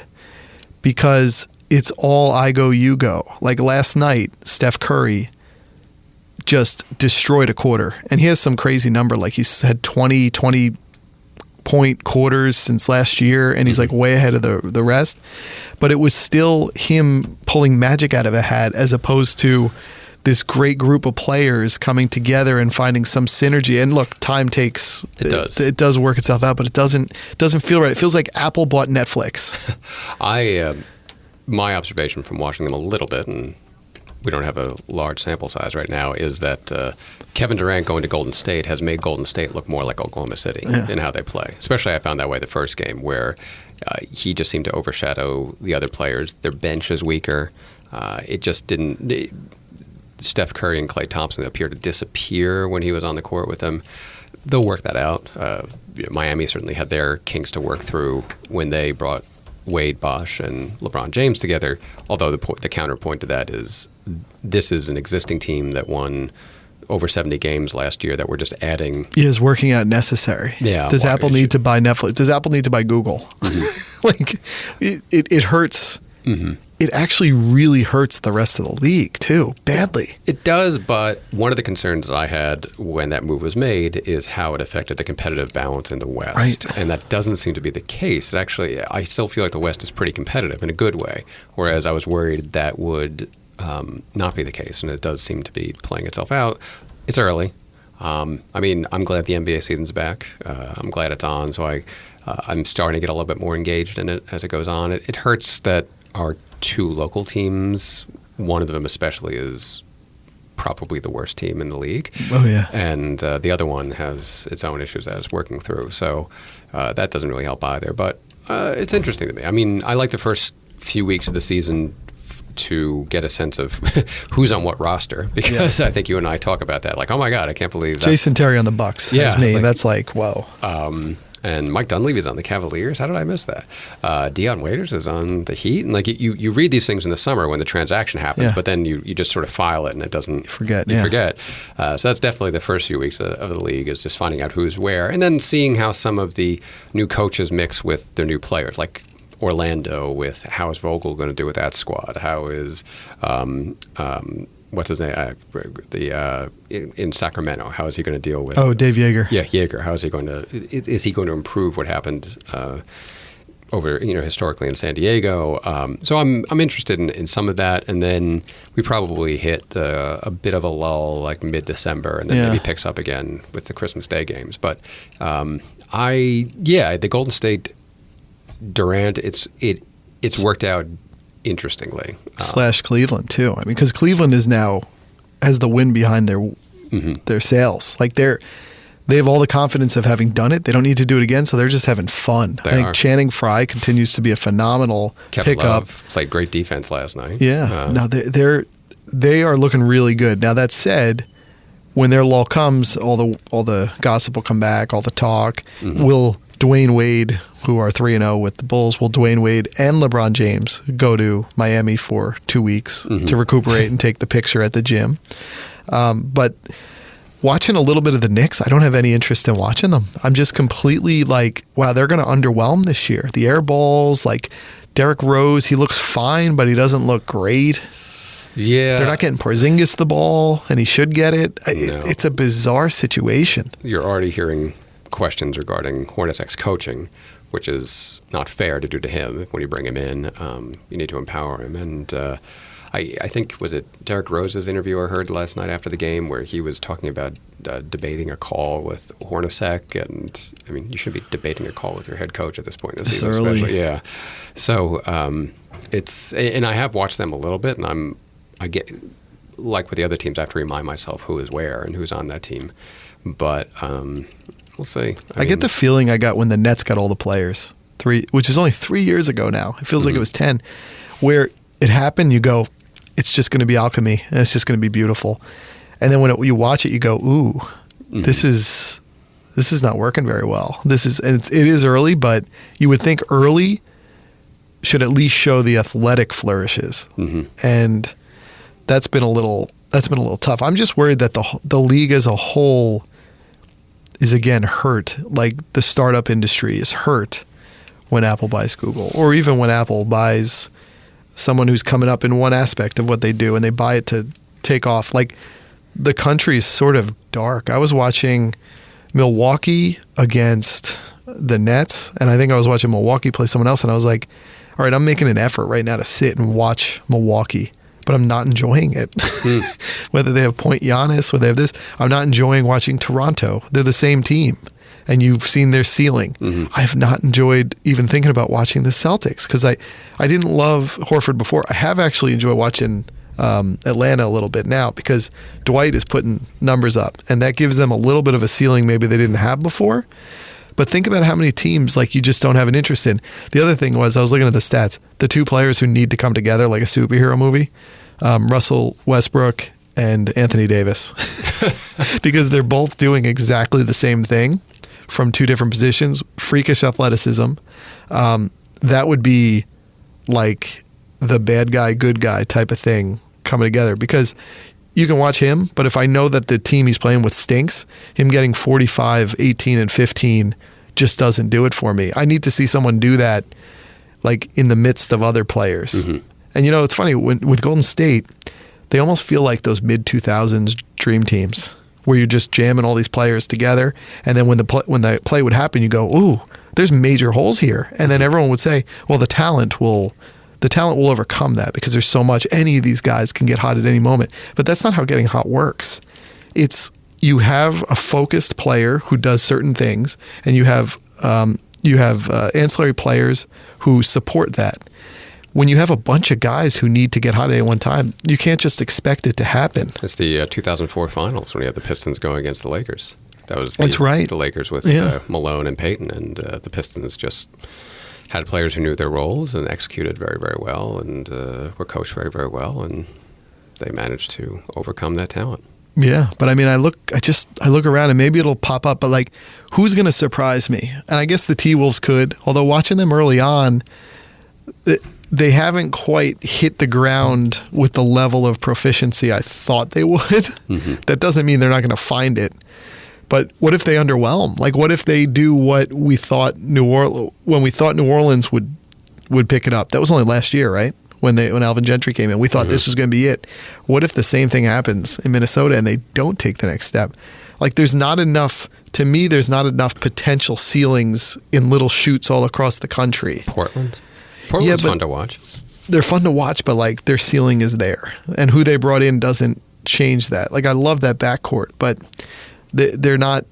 because it's all I go, you go. Like last night, Steph Curry just destroyed a quarter, and he has some crazy number, like he's had 20 point quarters since last year, and he's like way ahead of the rest, but it was still him pulling magic out of a hat as opposed to this great group of players coming together and finding some synergy. And look, time takes it does work itself out, but it doesn't feel right. It feels like Apple bought Netflix. My observation from watching them a little bit, and we don't have a large sample size right now, is that Kevin Durant going to Golden State has made Golden State look more like Oklahoma City in how they play. Especially I found that way the first game where he just seemed to overshadow the other players. Their bench is weaker. It just didn't. Steph Curry and Klay Thompson appeared to disappear when he was on the court with them. They'll work that out. Miami certainly had their kinks to work through when they brought Wade, Bosh, and LeBron James together. Although the counterpoint to that is this is an existing team that won over 70 games last year that we're just adding. Is working out necessary. Yeah. Does Apple need to buy Netflix? Does Apple need to buy Google? Mm-hmm. Like it hurts. Mm-hmm. It actually really hurts the rest of the league too, badly. It does, but one of the concerns that I had when that move was made is how it affected the competitive balance in the West. Right. And that doesn't seem to be the case. It actually, I still feel like the West is pretty competitive in a good way, whereas I was worried that would not be the case, and it does seem to be playing itself out. It's early. I'm glad the NBA season's back. I'm glad it's on, so I'm starting to get a little bit more engaged in it as it goes on. It hurts that our two local teams, one of them especially, is probably the worst team in the league. Oh, yeah. And the other one has its own issues that it's working through. So that doesn't really help either. But it's interesting to me. I mean, I like the first few weeks of the season to get a sense of who's on what roster, because I think you and I talk about that. Like, oh my God, I can't believe that. Jason Terry on the Bucks is me. That's like, whoa. And Mike Dunleavy's on the Cavaliers. How did I miss that? Deion Waiters is on the Heat. And like you read these things in the summer when the transaction happens, but then you just sort of file it and it doesn't. You forget. So that's definitely the first few weeks of the league, is just finding out who's where, and then seeing how some of the new coaches mix with their new players. Like Orlando, with how is Vogel going to do with that squad? How is what's his name? In Sacramento, how is he going to deal with? Oh, Dave Yeager. Yeah, Yeager. How is he going to? Is he going to improve what happened over historically in San Diego? So I'm interested in some of that, and then we probably hit a bit of a lull like mid-December, and then maybe picks up again with the Christmas Day games. But the Golden State Durant, it's worked out interestingly. / Cleveland too. I mean, because Cleveland has the wind behind their sails. Like they have all the confidence of having done it. They don't need to do it again, so they're just having fun. I think Channing Frye continues to be a phenomenal pickup. Love played great defense last night. Yeah, no, they are looking really good. Now that said, when their lull comes, all the gossip will come back, all the talk. Will Dwayne Wade, who are 3-0 with the Bulls, will Dwayne Wade and LeBron James go to Miami for 2 weeks to recuperate and take the picture at the gym? But watching a little bit of the Knicks, I don't have any interest in watching them. I'm just completely like, wow, they're going to underwhelm this year. The air balls, like Derrick Rose, he looks fine, but he doesn't look great. Yeah. They're not getting Porzingis the ball, and he should get it. No. It's a bizarre situation. You're already hearing questions regarding Hornacek's coaching, which is not fair to do to him. When you bring him in, you need to empower him. And I think, was it Derrick Rose's interview I heard last night after the game, where he was talking about debating a call with Hornacek, and I mean, you should be debating a call with your head coach at this point in the season, especially. Yeah. So and I have watched them a little bit, and I get, like with the other teams, I have to remind myself who is where and who's on that team. But we'll see. I get the feeling I got when the Nets got all the players, which is only 3 years ago now. It feels like it was 10, where it happened, you go, it's just going to be alchemy, and it's just going to be beautiful. And then when you watch it, you go, ooh, this is not working very well. And it is early, but you would think early should at least show the athletic flourishes. And that's been a little tough. I'm just worried that the league as a whole is again hurt. Like the startup industry is hurt when Apple buys Google, or even when Apple buys someone who's coming up in one aspect of what they do and they buy it to take off. Like the country is sort of dark. I was watching Milwaukee against the Nets, and I think I was watching Milwaukee play someone else, and I was like, all right, I'm making an effort right now to sit and watch Milwaukee, but I'm not enjoying it. Whether they have Point Giannis, whether they have this, I'm not enjoying watching Toronto. They're the same team, and you've seen their ceiling. I have not enjoyed even thinking about watching the Celtics, because I didn't love Horford before. I have actually enjoyed watching Atlanta a little bit now, because Dwight is putting numbers up, and that gives them a little bit of a ceiling maybe they didn't have before. But think about how many teams like you just don't have an interest in. The other thing was I was looking at the stats. The two players who need to come together like a superhero movie, Russell Westbrook and Anthony Davis, because they're both doing exactly the same thing from two different positions, freakish athleticism. That would be like the bad guy, good guy type of thing coming together, because you can watch him, but if I know that the team he's playing with stinks, him getting 45, 18, and 15 just doesn't do it for me. I need to see someone do that like in the midst of other players. Mm-hmm. And it's funny, with Golden State, they almost feel like those mid-2000s dream teams where you're just jamming all these players together, and then when the play would happen, you go, ooh, there's major holes here. And then everyone would say, well, the talent will overcome that because there's so much. Any of these guys can get hot at any moment. But that's not how getting hot works. It's you have a focused player who does certain things, and you have ancillary players who support that. When you have a bunch of guys who need to get hot at any one time, you can't just expect it to happen. It's the 2004 finals when you have the Pistons going against the Lakers. That's right. The Lakers with Malone and Payton, and the Pistons just had players who knew their roles and executed very, very well, and were coached very, very well, and they managed to overcome that talent. Yeah, but I mean, I look around and maybe it'll pop up, but like, who's going to surprise me? And I guess the T-Wolves could, although watching them early on, they haven't quite hit the ground with the level of proficiency I thought they would. Mm-hmm. That doesn't mean they're not going to find it. But what if they underwhelm? Like, what if they do what we thought when we thought New Orleans would pick it up? That was only last year, right? When Alvin Gentry came in, we thought this was going to be it. What if the same thing happens in Minnesota and they don't take the next step? Like, there's not enough potential ceilings in little shoots all across the country. Portland's fun to watch. They're fun to watch, but like their ceiling is there, and who they brought in doesn't change that. Like, I love that backcourt, but they're not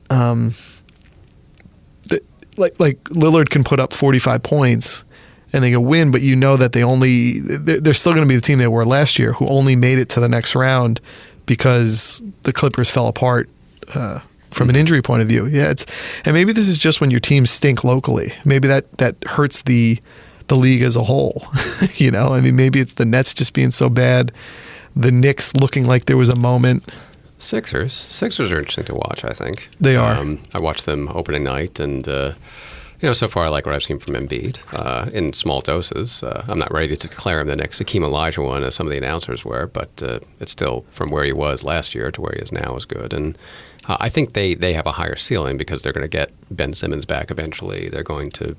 like Lillard can put up 45 points and they can win, but you know that they're still going to be the team they were last year, who only made it to the next round because the Clippers fell apart from an injury point of view. Yeah, and maybe this is just when your teams stink locally. Maybe that hurts the league as a whole. I mean, maybe it's the Nets just being so bad, the Knicks looking like there was a moment. Sixers are interesting to watch, I think. They are. I watched them opening night, and so far I like what I've seen from Embiid in small doses. I'm not ready to declare him the next Hakeem Olajuwon, as some of the announcers were, but it's still, from where he was last year to where he is now, is good. And I think they have a higher ceiling because they're going to get Ben Simmons back eventually. They're going to,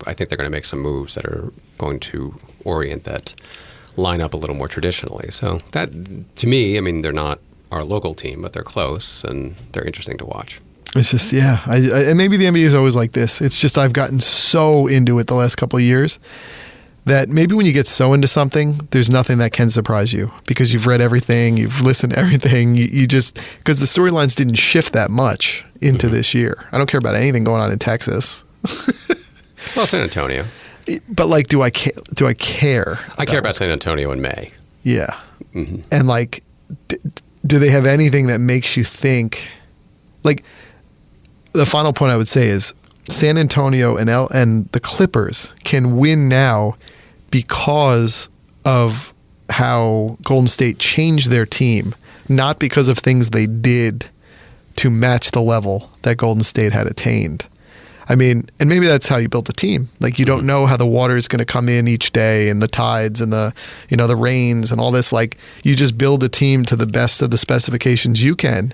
I think they're going to make some moves that are going to orient that lineup a little more traditionally. So that, to me, I mean, they're not our local team, but they're close and they're interesting to watch. It's just, yeah. And maybe the NBA is always like this. It's just I've gotten so into it the last couple of years that maybe when you get so into something, there's nothing that can surprise you because you've read everything, you've listened to everything. You just, because the storylines didn't shift that much into this year. I don't care about anything going on in Texas. Well, San Antonio. But like, do I care? I care about San Antonio in May. Yeah. Mm-hmm. And like, do they have anything that makes you think, like, the final point I would say is San Antonio and the Clippers can win now because of how Golden State changed their team, not because of things they did to match the level that Golden State had attained. I mean, and maybe that's how you built a team. Like, you don't know how the water is going to come in each day and the tides and the rains and all this. Like, you just build a team to the best of the specifications you can,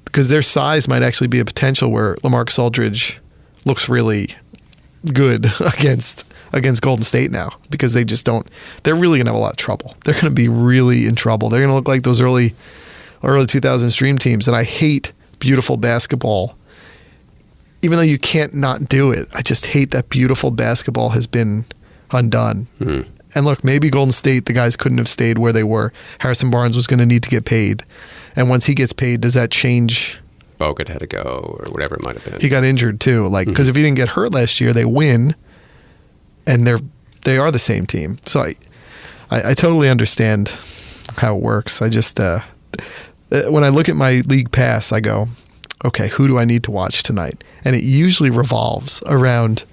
because their size might actually be a potential where LaMarcus Aldridge looks really good against Golden State now, because they just don't. They're really going to have a lot of trouble. They're going to be really in trouble. They're going to look like those early 2000s dream teams. And I hate beautiful basketball. Even though you can't not do it, I just hate that beautiful basketball has been undone. Mm. And look, maybe Golden State, the guys couldn't have stayed where they were. Harrison Barnes was going to need to get paid. And once he gets paid, does that change? Bogut had to go, or whatever it might have been. He got injured too. Like, because if he didn't get hurt last year, they win, and they are the same team. So I totally understand how it works. I just when I look at my league pass, I go, okay, who do I need to watch tonight? And it usually revolves around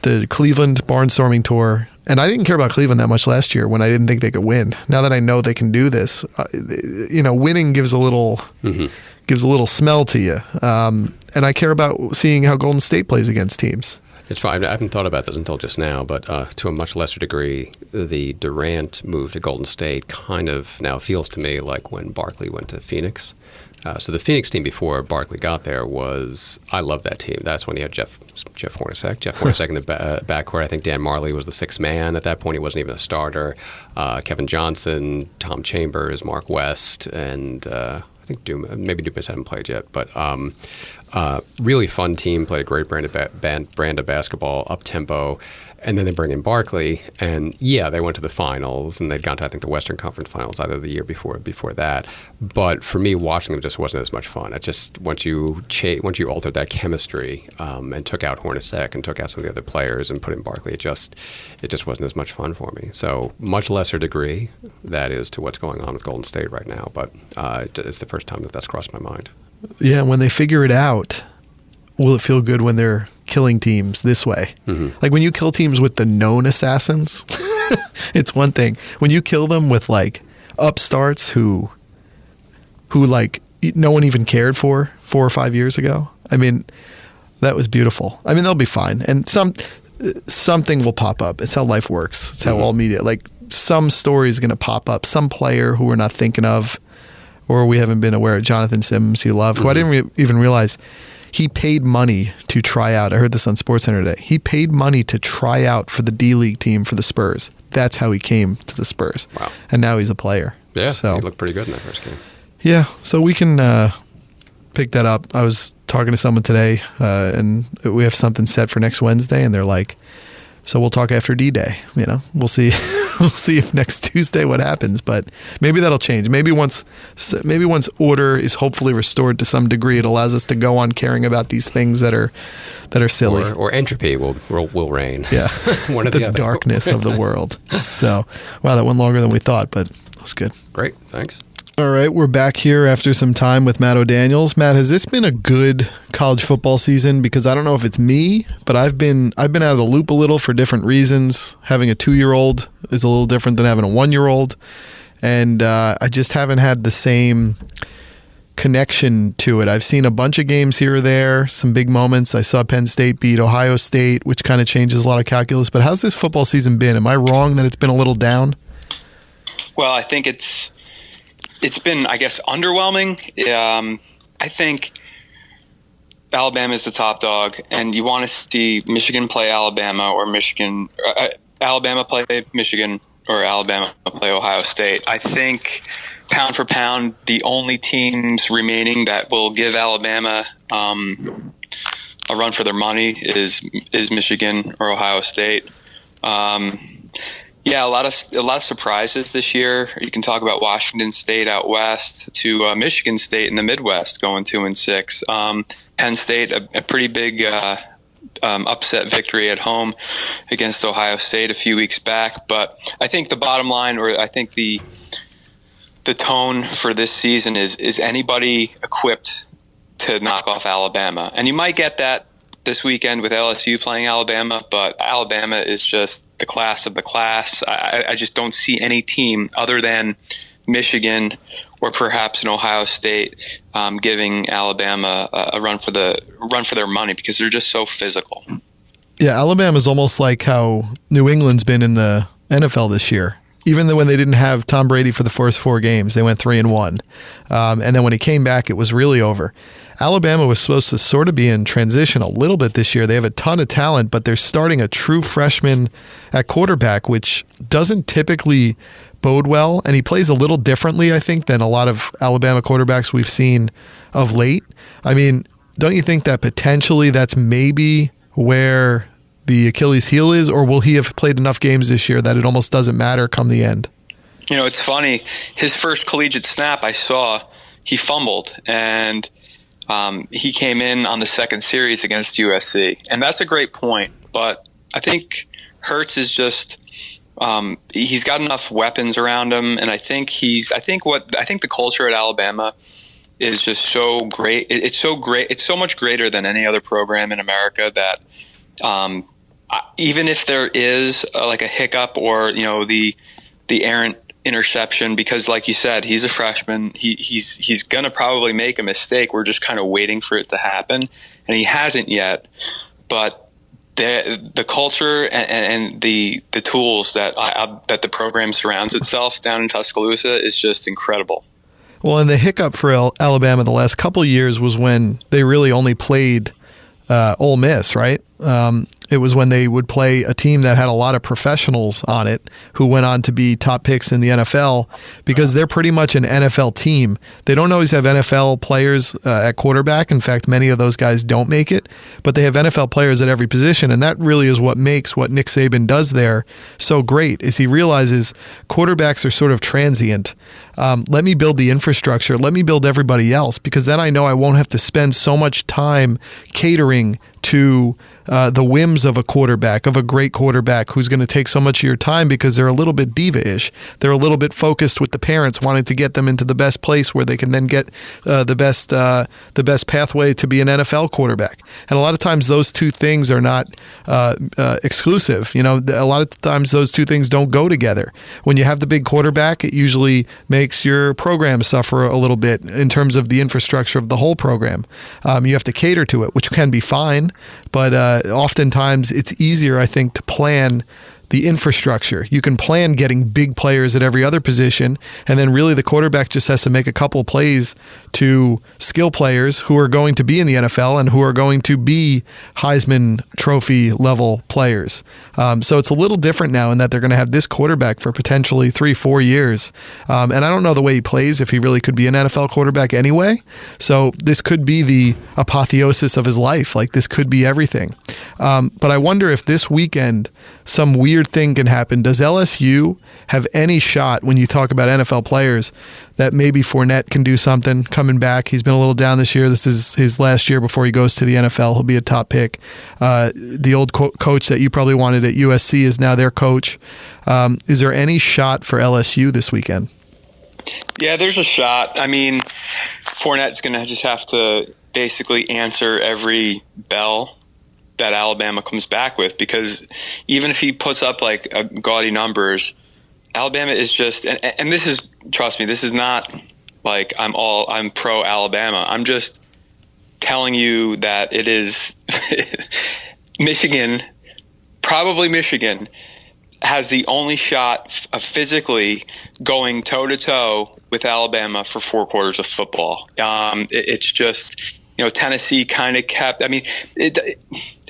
the Cleveland Barnstorming Tour. And I didn't care about Cleveland that much last year when I didn't think they could win. Now that I know they can do this, winning gives a little smell to you. And I care about seeing how Golden State plays against teams. It's fine. I haven't thought about this until just now, but to a much lesser degree, the Durant move to Golden State kind of now feels to me like when Barkley went to Phoenix. So the Phoenix team before Barkley got there I love that team. That's when you had Jeff Hornacek in the backcourt. I think Dan Marley was the sixth man at that point. He wasn't even a starter. Kevin Johnson, Tom Chambers, Mark West, and I think Dumas hadn't played yet, but really fun team. Played a great brand of basketball, up tempo, and then they bring in Barkley, and they went to the finals, and they'd gone to I think the Western Conference Finals either the year before that. But for me, watching them just wasn't as much fun. It just once you altered that chemistry and took out Hornacek and took out some of the other players and put in Barkley, it just wasn't as much fun for me. So much lesser degree that is to what's going on with Golden State right now, but it's the first time that's crossed my mind. Yeah, when they figure it out, will it feel good when they're killing teams this way? Mm-hmm. Like when you kill teams with the known assassins, it's one thing. When you kill them with like upstarts who like no one even cared for 4 or 5 years ago. I mean, that was beautiful. I mean, they'll be fine. And something will pop up. It's how life works. It's how all media, like some story is going to pop up. Some player who we're not thinking of, or we haven't been aware of. Jonathan Sims, you love, who I didn't even realize he paid money to try out. I heard this on SportsCenter today. He paid money to try out for the D-League team for the Spurs. That's how he came to the Spurs. Wow. And now he's a player. Yeah, so he looked pretty good in that first game. Yeah, so we can pick that up. I was talking to someone today, and we have something set for next Wednesday, and they're like, so we'll talk after D-Day. We'll see. We'll see if next Tuesday what happens, but maybe that'll change. Maybe once order is hopefully restored to some degree, it allows us to go on caring about these things that are silly. Or entropy will reign. Yeah, One or the other. Darkness of the world. So, wow, that went longer than we thought, but that's good. Great, thanks. All right, we're back here after some time with Matt O'Daniels. Matt, has this been a good college football season? Because I don't know if it's me, but I've been out of the loop a little for different reasons. Having a 2-year-old is a little different than having a 1-year-old, and I just haven't had the same connection to it. I've seen a bunch of games here or there, some big moments. I saw Penn State beat Ohio State, which kind of changes a lot of calculus. But how's this football season been? Am I wrong that it's been a little down? Well, I think it's been, I guess, underwhelming. I think Alabama is the top dog, and you want to see Michigan play Alabama or Alabama play Michigan or Alabama play Ohio State. I think pound for pound, the only teams remaining that will give Alabama a run for their money is Michigan or Ohio State. Yeah, a lot of surprises this year. You can talk about Washington State out west to Michigan State in the Midwest going 2-6. Penn State, a pretty big upset victory at home against Ohio State a few weeks back. But I think the bottom line, or I think the tone for this season is anybody equipped to knock off Alabama? And you might get that this weekend with LSU playing Alabama, but Alabama is just the class of the class. I just don't see any team other than Michigan or perhaps an Ohio State giving Alabama a run for their money because they're just so physical. Yeah, Alabama's almost like how New England's been in the NFL this year. Even though when they didn't have Tom Brady for the first 4 games, they went 3-1. And then when he came back, it was really over. Alabama was supposed to sort of be in transition a little bit this year. They have a ton of talent, but they're starting a true freshman at quarterback, which doesn't typically bode well. And he plays a little differently, I think, than a lot of Alabama quarterbacks we've seen of late. I mean, don't you think that potentially that's maybe where the Achilles heel is, or will he have played enough games this year that it almost doesn't matter come the end? You know, it's funny. His first collegiate snap I saw, he fumbled, and he came in on the second series against USC. And that's a great point. But I think Hurts is just he's got enough weapons around him, and I think the culture at Alabama is just so great. It's so great. It's so much greater than any other program in America that even if there is like a hiccup or, the errant interception, because like you said, he's a freshman, he's going to probably make a mistake. We're just kind of waiting for it to happen, and he hasn't yet. But the culture and the tools that the program surrounds itself down in Tuscaloosa is just incredible. Well, and the hiccup for Alabama the last couple of years was when they really only played Ole Miss, right? It was when they would play a team that had a lot of professionals on it who went on to be top picks in the NFL, because they're pretty much an NFL team. They don't always have NFL players at quarterback. In fact, many of those guys don't make it, but they have NFL players at every position, and that really is what makes what Nick Saban does there so great, is he realizes quarterbacks are sort of transient. Let me build the infrastructure. Let me build everybody else, because then I know I won't have to spend so much time catering to the whims of a quarterback, of a great quarterback who's going to take so much of your time because they're a little bit diva-ish. They're a little bit focused with the parents, wanting to get them into the best place where they can then get the best pathway to be an NFL quarterback. And a lot of times those two things are not exclusive. A lot of times those two things don't go together. When you have the big quarterback, it usually makes your program suffer a little bit in terms of the infrastructure of the whole program. You have to cater to it, which can be fine, but oftentimes it's easier, I think, to plan the infrastructure. You can plan getting big players at every other position, and then really the quarterback just has to make a couple plays to skill players who are going to be in the NFL and who are going to be Heisman Trophy level players. So it's a little different now in that they're going to have this quarterback for potentially 3-4 years. And I don't know the way he plays, if he really could be an NFL quarterback anyway. So this could be the apotheosis of his life. Like, this could be everything. But I wonder if this weekend some weird thing can happen. Does LSU have any shot, when you talk about NFL players, that maybe Fournette can do something coming back? He's been a little down this year. This is his last year before he goes to the NFL. He'll be a top pick. The old coach that you probably wanted at USC is now their coach. Is there any shot for LSU this weekend? Yeah, there's a shot. I mean, Fournette's going to just have to basically answer every bell that Alabama comes back with, because even if he puts up like gaudy numbers, Alabama is just, and this is, trust me, this is not like I'm pro Alabama. I'm just telling you that it is Michigan, probably Michigan, has the only shot of physically going toe to toe with Alabama for 4 quarters of football. It's just, Tennessee kind of kept, I mean,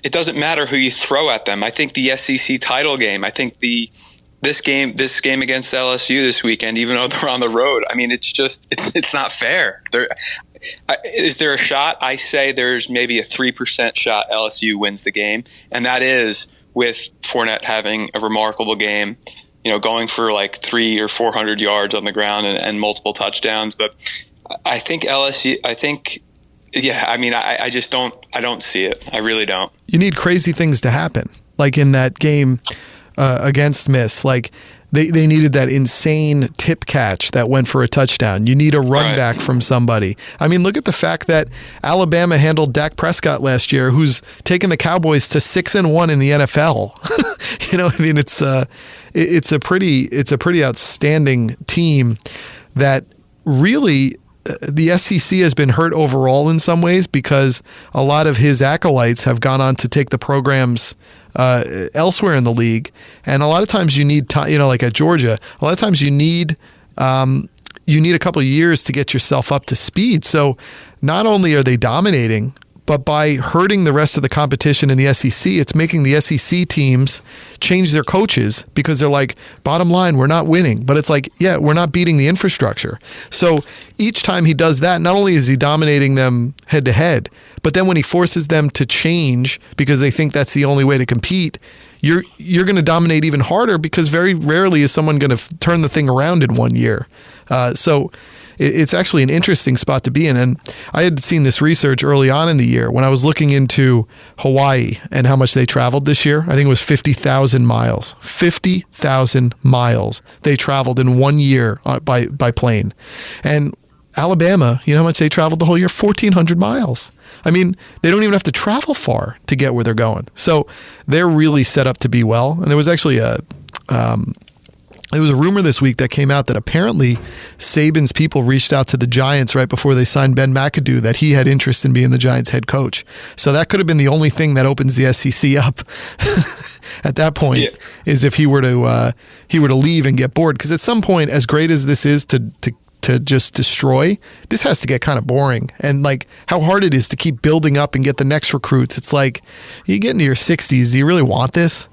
it doesn't matter who you throw at them. I think the SEC title game, I think this game against LSU this weekend, even though they're on the road, I mean, it's not fair. Is there a shot? I say there's maybe a 3% shot LSU wins the game, and that is with Fournette having a remarkable game, going for like 300 or 400 yards on the ground and multiple touchdowns. But I think LSU, yeah, I mean, I just don't see it. I really don't. You need crazy things to happen. Like in that game against Miss, like they needed that insane tip catch that went for a touchdown. You need a run back from somebody. I mean, look at the fact that Alabama handled Dak Prescott last year, who's taken the Cowboys to 6-1 in the NFL. I mean, it's a pretty outstanding team that really. The SEC has been hurt overall in some ways because a lot of his acolytes have gone on to take the programs elsewhere in the league, and a lot of times you need time. Like at Georgia, a lot of times you need a couple of years to get yourself up to speed. So not only are they dominating, but by hurting the rest of the competition in the SEC, it's making the SEC teams change their coaches because they're like, bottom line, we're not winning. But it's like, yeah, we're not beating the infrastructure. So each time he does that, not only is he dominating them head to head, but then when he forces them to change because they think that's the only way to compete, you're going to dominate even harder, because very rarely is someone going to turn the thing around in 1 year. So it's actually an interesting spot to be in. And I had seen this research early on in the year when I was looking into Hawaii and how much they traveled this year. I think it was 50,000 miles. 50,000 miles they traveled in 1 year by plane. And Alabama, you know how much they traveled the whole year? 1,400 miles. I mean, they don't even have to travel far to get where they're going. So they're really set up to be well. And there was actually there was a rumor this week that came out that apparently Saban's people reached out to the Giants right before they signed Ben McAdoo that he had interest in being the Giants head coach. So that could have been the only thing that opens the SEC up at that point, is if he were to leave and get bored. Because at some point, as great as this is to just destroy, this has to get kind of boring. And like how hard it is to keep building up and get the next recruits. It's like you get into your 60s. Do you really want this?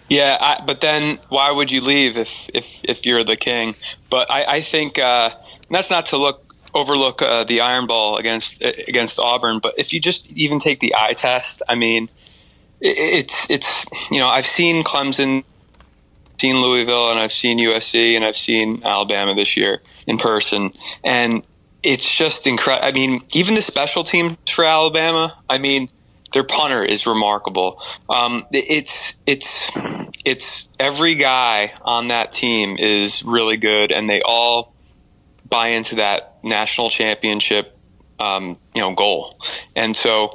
Yeah, but then why would you leave if you're the king? But I think that's not to overlook the Iron Bowl against Auburn. But if you just even take the eye test, I mean, it's I've seen Clemson, seen Louisville, and I've seen USC, and I've seen Alabama this year in person, and it's just incredible. I mean, even the special teams for Alabama, I mean, their punter is remarkable. It's every guy on that team is really good, and they all buy into that national championship, goal. And so,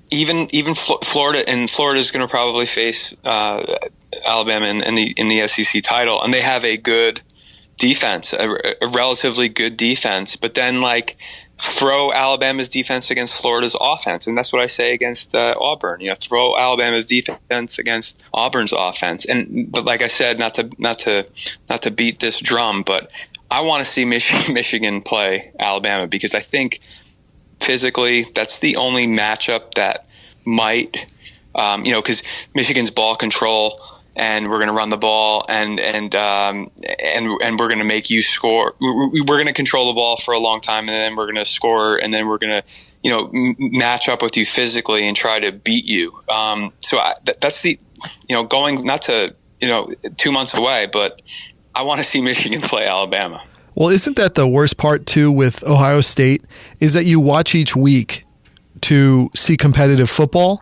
even Florida, and Florida is going to probably face Alabama in the SEC title, and they have a good defense, a relatively good defense. But then, throw Alabama's defense against Florida's offense, and that's what I say against Auburn. Throw Alabama's defense against Auburn's offense. But like I said, not to beat this drum, but I want to see Michigan play Alabama, because I think physically that's the only matchup that might, because Michigan's ball control, and we're going to run the ball, and we're going to make you score. We're going to control the ball for a long time, and then we're going to score, and then we're going to, match up with you physically and try to beat you. That's the, going not to 2 months away, but I want to see Michigan play Alabama. Well, isn't that the worst part too with Ohio State, is that you watch each week to see competitive football,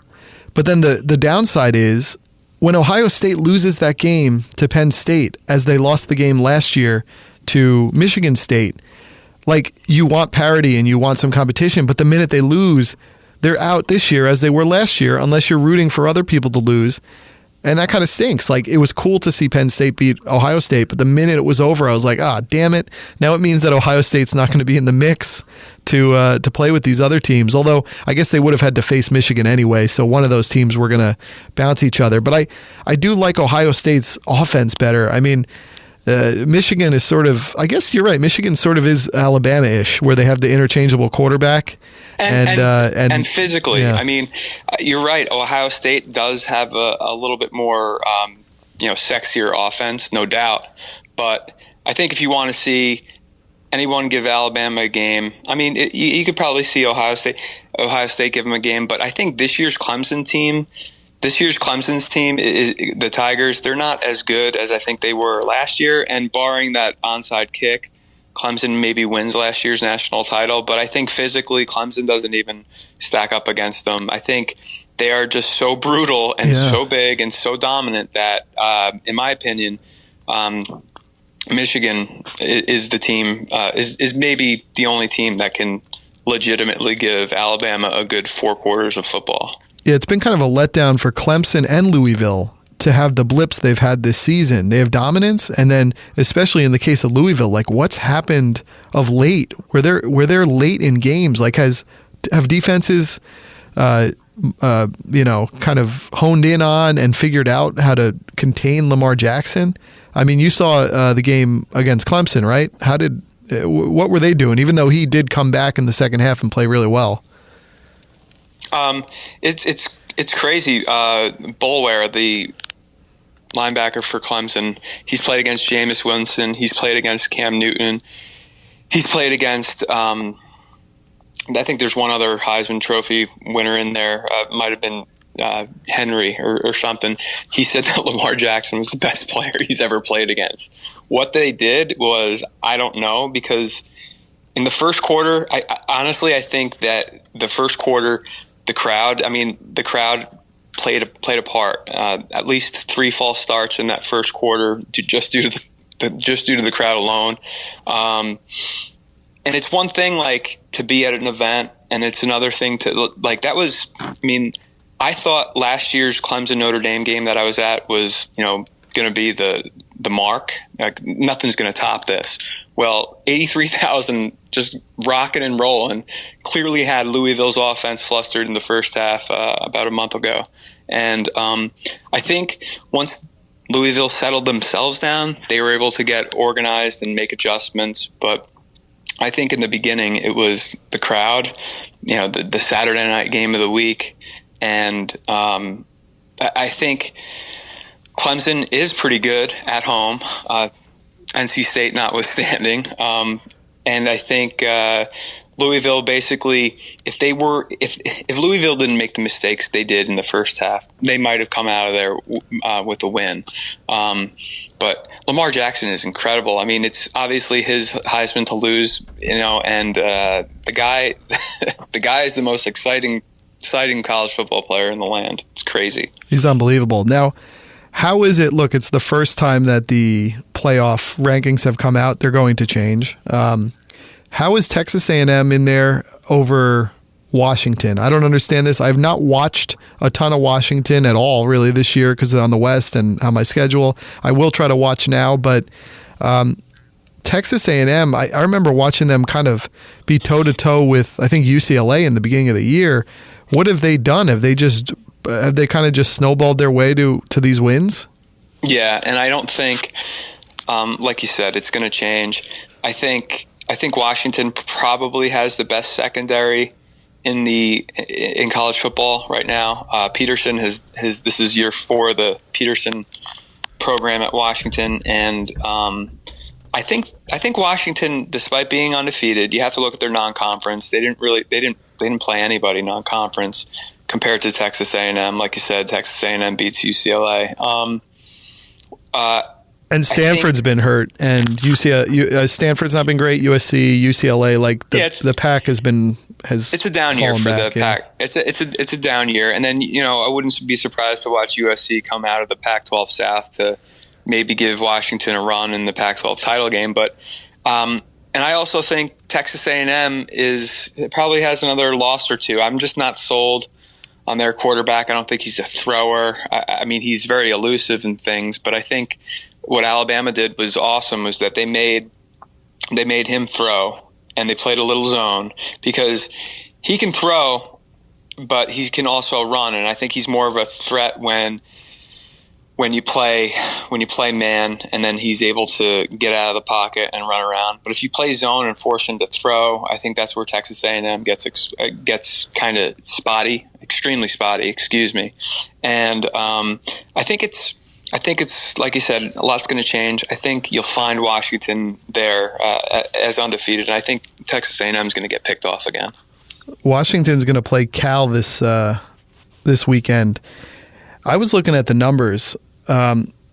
but then the downside is, when Ohio State loses that game to Penn State, as they lost the game last year to Michigan State, you want parity and you want some competition, but the minute they lose, they're out this year as they were last year, unless you're rooting for other people to lose. And that kind of stinks. It was cool to see Penn State beat Ohio State, but the minute it was over, I was like, damn it. Now it means that Ohio State's not going to be in the mix to play with these other teams. Although I guess they would have had to face Michigan anyway, so one of those teams were going to bounce each other. But I do like Ohio State's offense better. I mean, Michigan is sort of, I guess you're right, Michigan sort of is Alabama-ish, where they have the interchangeable quarterback. And physically, yeah. I mean, you're right. Ohio State does have a little bit more, sexier offense, no doubt. But I think if you want to see anyone give Alabama a game, I mean, you could probably see Ohio State give them a game. But I think this year's Clemson's team, the Tigers, they're not as good as I think they were last year. And barring that onside kick, Clemson maybe wins last year's national title, but I think physically Clemson doesn't even stack up against them. I think they are just so brutal and so big and so dominant that, in my opinion, Michigan is the team, is maybe the only team that can legitimately give Alabama a good 4 quarters of football. Yeah, it's been kind of a letdown for Clemson and Louisville to have the blips they've had this season. They have dominance, and then especially in the case of Louisville, what's happened of late, where they're late in games, have defenses kind of honed in on and figured out how to contain Lamar Jackson. I mean, you saw the game against Clemson, right? What were they doing, even though he did come back in the second half and play really well? It's crazy. Boulware, the linebacker for Clemson, he's played against Jameis Winston. He's played against Cam Newton. He's played against, I think there's one other Heisman Trophy winner in there. Might have been Henry or something. He said that Lamar Jackson was the best player he's ever played against. What they did was, I don't know, because in the first quarter, I honestly think that the first quarter, the crowd played a part. At least 3 false starts in that first quarter, just due to just due to the crowd alone. And it's one thing like to be at an event, and it's another thing to like that was. I mean, I thought last year's Clemson Notre Dame game that I was at was going to be the mark. Like nothing's going to top this. Well, 83,000 just rocking and rolling clearly had Louisville's offense flustered in the first half about a month ago, and I think once Louisville settled themselves down, they were able to get organized and make adjustments, but I think in the beginning it was the crowd, the Saturday night game of the week. And I think Clemson is pretty good at home, NC State notwithstanding. And I think Louisville basically, if Louisville didn't make the mistakes they did in the first half, they might have come out of there with a win. But Lamar Jackson is incredible. I mean, it's obviously his Heisman to lose, and the guy is the most exciting college football player in the land. It's crazy. He's unbelievable. Now, how is it? Look, it's the first time that the playoff rankings have come out. They're going to change. How is Texas A&M in there over Washington? I don't understand this. I've not watched a ton of Washington at all really this year because they're on the West and on my schedule. I will try to watch now, but Texas A&M, I remember watching them kind of be toe-to-toe with, I think, UCLA in the beginning of the year. What have they done? Have they kind of just snowballed their way to these wins? Yeah, and I don't think, like you said, it's going to change. I think Washington probably has the best secondary in college football right now. Peterson has this is year 4 of the Peterson program at Washington, and I think Washington, despite being undefeated, you have to look at their non-conference. They didn't play anybody non-conference compared to Texas A&M. Like you said, Texas A&M beats UCLA. And Stanford's been hurt, and Stanford's not been great. USC, UCLA, the pack has it's a down year for the pack. It's a down year, and then I wouldn't be surprised to watch USC come out of the Pac-12 South to maybe give Washington a run in the Pac-12 title game. But and I also think Texas A&M probably has another loss or two. I'm just not sold on their quarterback. I don't think he's a thrower. I mean, he's very elusive and things, but I think what Alabama did was awesome, was that they made him throw, and they played a little zone, because he can throw, but he can also run, and I think he's more of a threat when you play man, and then he's able to get out of the pocket and run around. But if you play zone and force him to throw, I think that's where Texas A&M gets kind of spotty, extremely spotty, excuse me. And I think it's like you said, a lot's going to change. I think you'll find Washington there as undefeated, and I think Texas A&M is going to get picked off again. Washington's going to play Cal this weekend. I was looking at the numbers.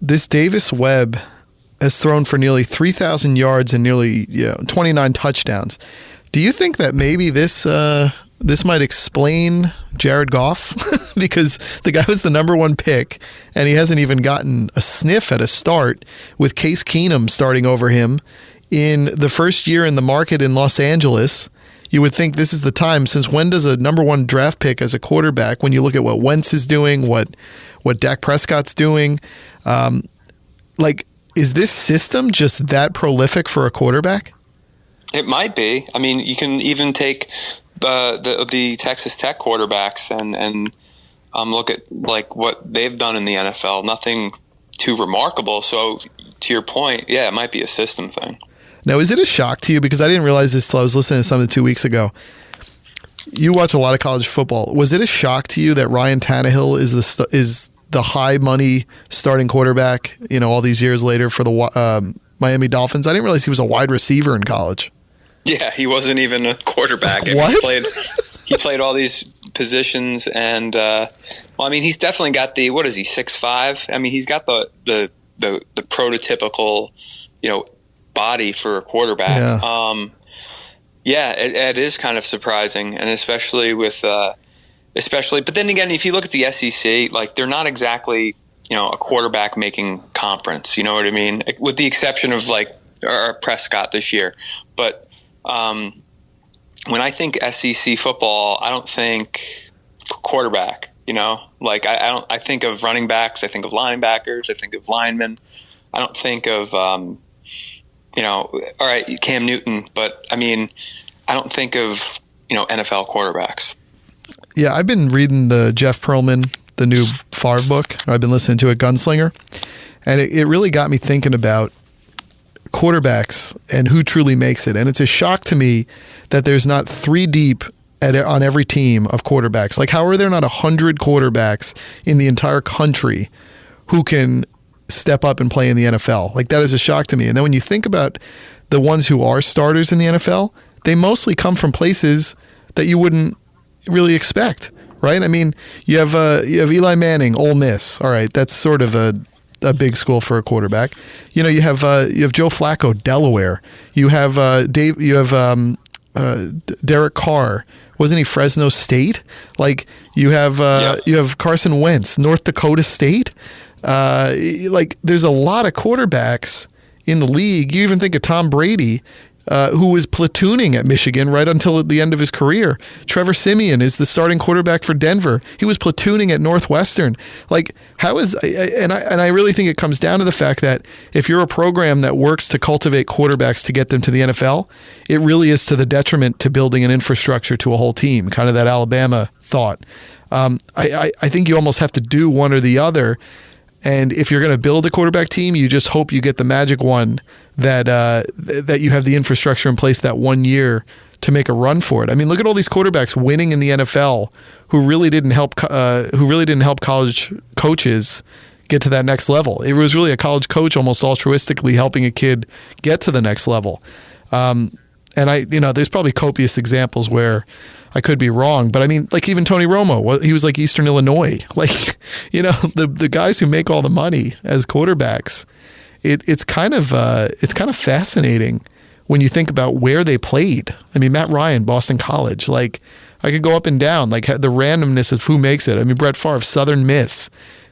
This Davis Webb has thrown for nearly 3,000 yards and nearly 29 touchdowns. Do you think that maybe this might explain Jared Goff? Because the guy was the number 1 pick, and he hasn't even gotten a sniff at a start, with Case Keenum starting over him in the first year in the market in Los Angeles. You would think this is the time. Since when does a number 1 draft pick as a quarterback, when you look at what Wentz is doing, what Dak Prescott's doing, is this system just that prolific for a quarterback? It might be. I mean, you can even take the Texas Tech quarterbacks and look at what they've done in the NFL. Nothing too remarkable. So to your point, yeah, it might be a system thing. Now, is it a shock to you? Because I didn't realize this till I was listening to something 2 weeks ago. You watch a lot of college football. Was it a shock to you that Ryan Tannehill is the high money starting quarterback, all these years later for the Miami Dolphins? I didn't realize he was a wide receiver in college. Yeah, he wasn't even a quarterback. What? He played all these positions, and he's definitely got the, what is he, 6'5"? I mean, he's got the prototypical, body for a quarterback. Yeah. It is kind of surprising, and especially, but then again, if you look at the SEC, they're not exactly a quarterback making conference. You know what I mean? With the exception of or Prescott this year. But when I think SEC football, I don't think quarterback. I think of running backs. I think of linebackers. I think of linemen. I don't think of all right, Cam Newton. But I mean, I don't think of NFL quarterbacks. Yeah, I've been reading the Jeff Pearlman, the new Favre book. I've been listening to it, Gunslinger, and it really got me thinking about quarterbacks and who truly makes it. And it's a shock to me that there's not 3 deep on every team of quarterbacks. Like, how are there not 100 quarterbacks in the entire country who can step up and play in the NFL? Like, that is a shock to me. And then when you think about the ones who are starters in the NFL, they mostly come from places that you wouldn't really expect, right? I mean, you have Eli Manning, Ole Miss. All right, that's sort of a big school for a quarterback. You have Joe Flacco, Delaware. You have Derek Carr. Wasn't he Fresno State? Like, you have Carson Wentz, North Dakota State. There's a lot of quarterbacks in the league. You even think of Tom Brady, who was platooning at Michigan right until the end of his career. Trevor Siemian is the starting quarterback for Denver. He was platooning at Northwestern. Like, I really think it comes down to the fact that if you're a program that works to cultivate quarterbacks to get them to the NFL, it really is to the detriment to building an infrastructure to a whole team, kind of that Alabama thought. I think you almost have to do one or the other. And if you're going to build a quarterback team, you just hope you get the magic one that you have the infrastructure in place that 1 year to make a run for it. I mean, look at all these quarterbacks winning in the NFL who really didn't help college coaches get to that next level. It was really a college coach almost altruistically helping a kid get to the next level. And there's probably copious examples where I could be wrong, but I mean, like even Tony Romo, he was like Eastern Illinois. Like, the guys who make all the money as quarterbacks, it's kind of fascinating when you think about where they played. I mean, Matt Ryan, Boston College. Like, I could go up and down, like the randomness of who makes it. I mean, Brett Favre, Southern Miss.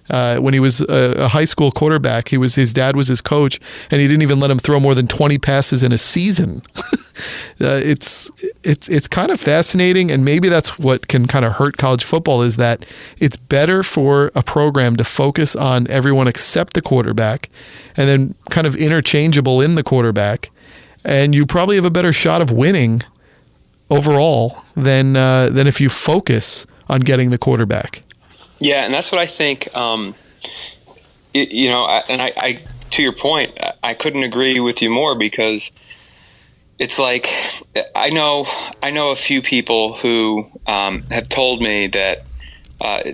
When he was a high school quarterback, his dad was his coach, and he didn't even let him throw more than 20 passes in a season. It's kind of fascinating, and maybe that's what can kind of hurt college football, is that it's better for a program to focus on everyone except the quarterback, and then kind of interchangeable in the quarterback, and you probably have a better shot of winning overall than if you focus on getting the quarterback. Yeah, and that's what I think. I to your point, I couldn't agree with you more, because it's like I know a few people who have told me that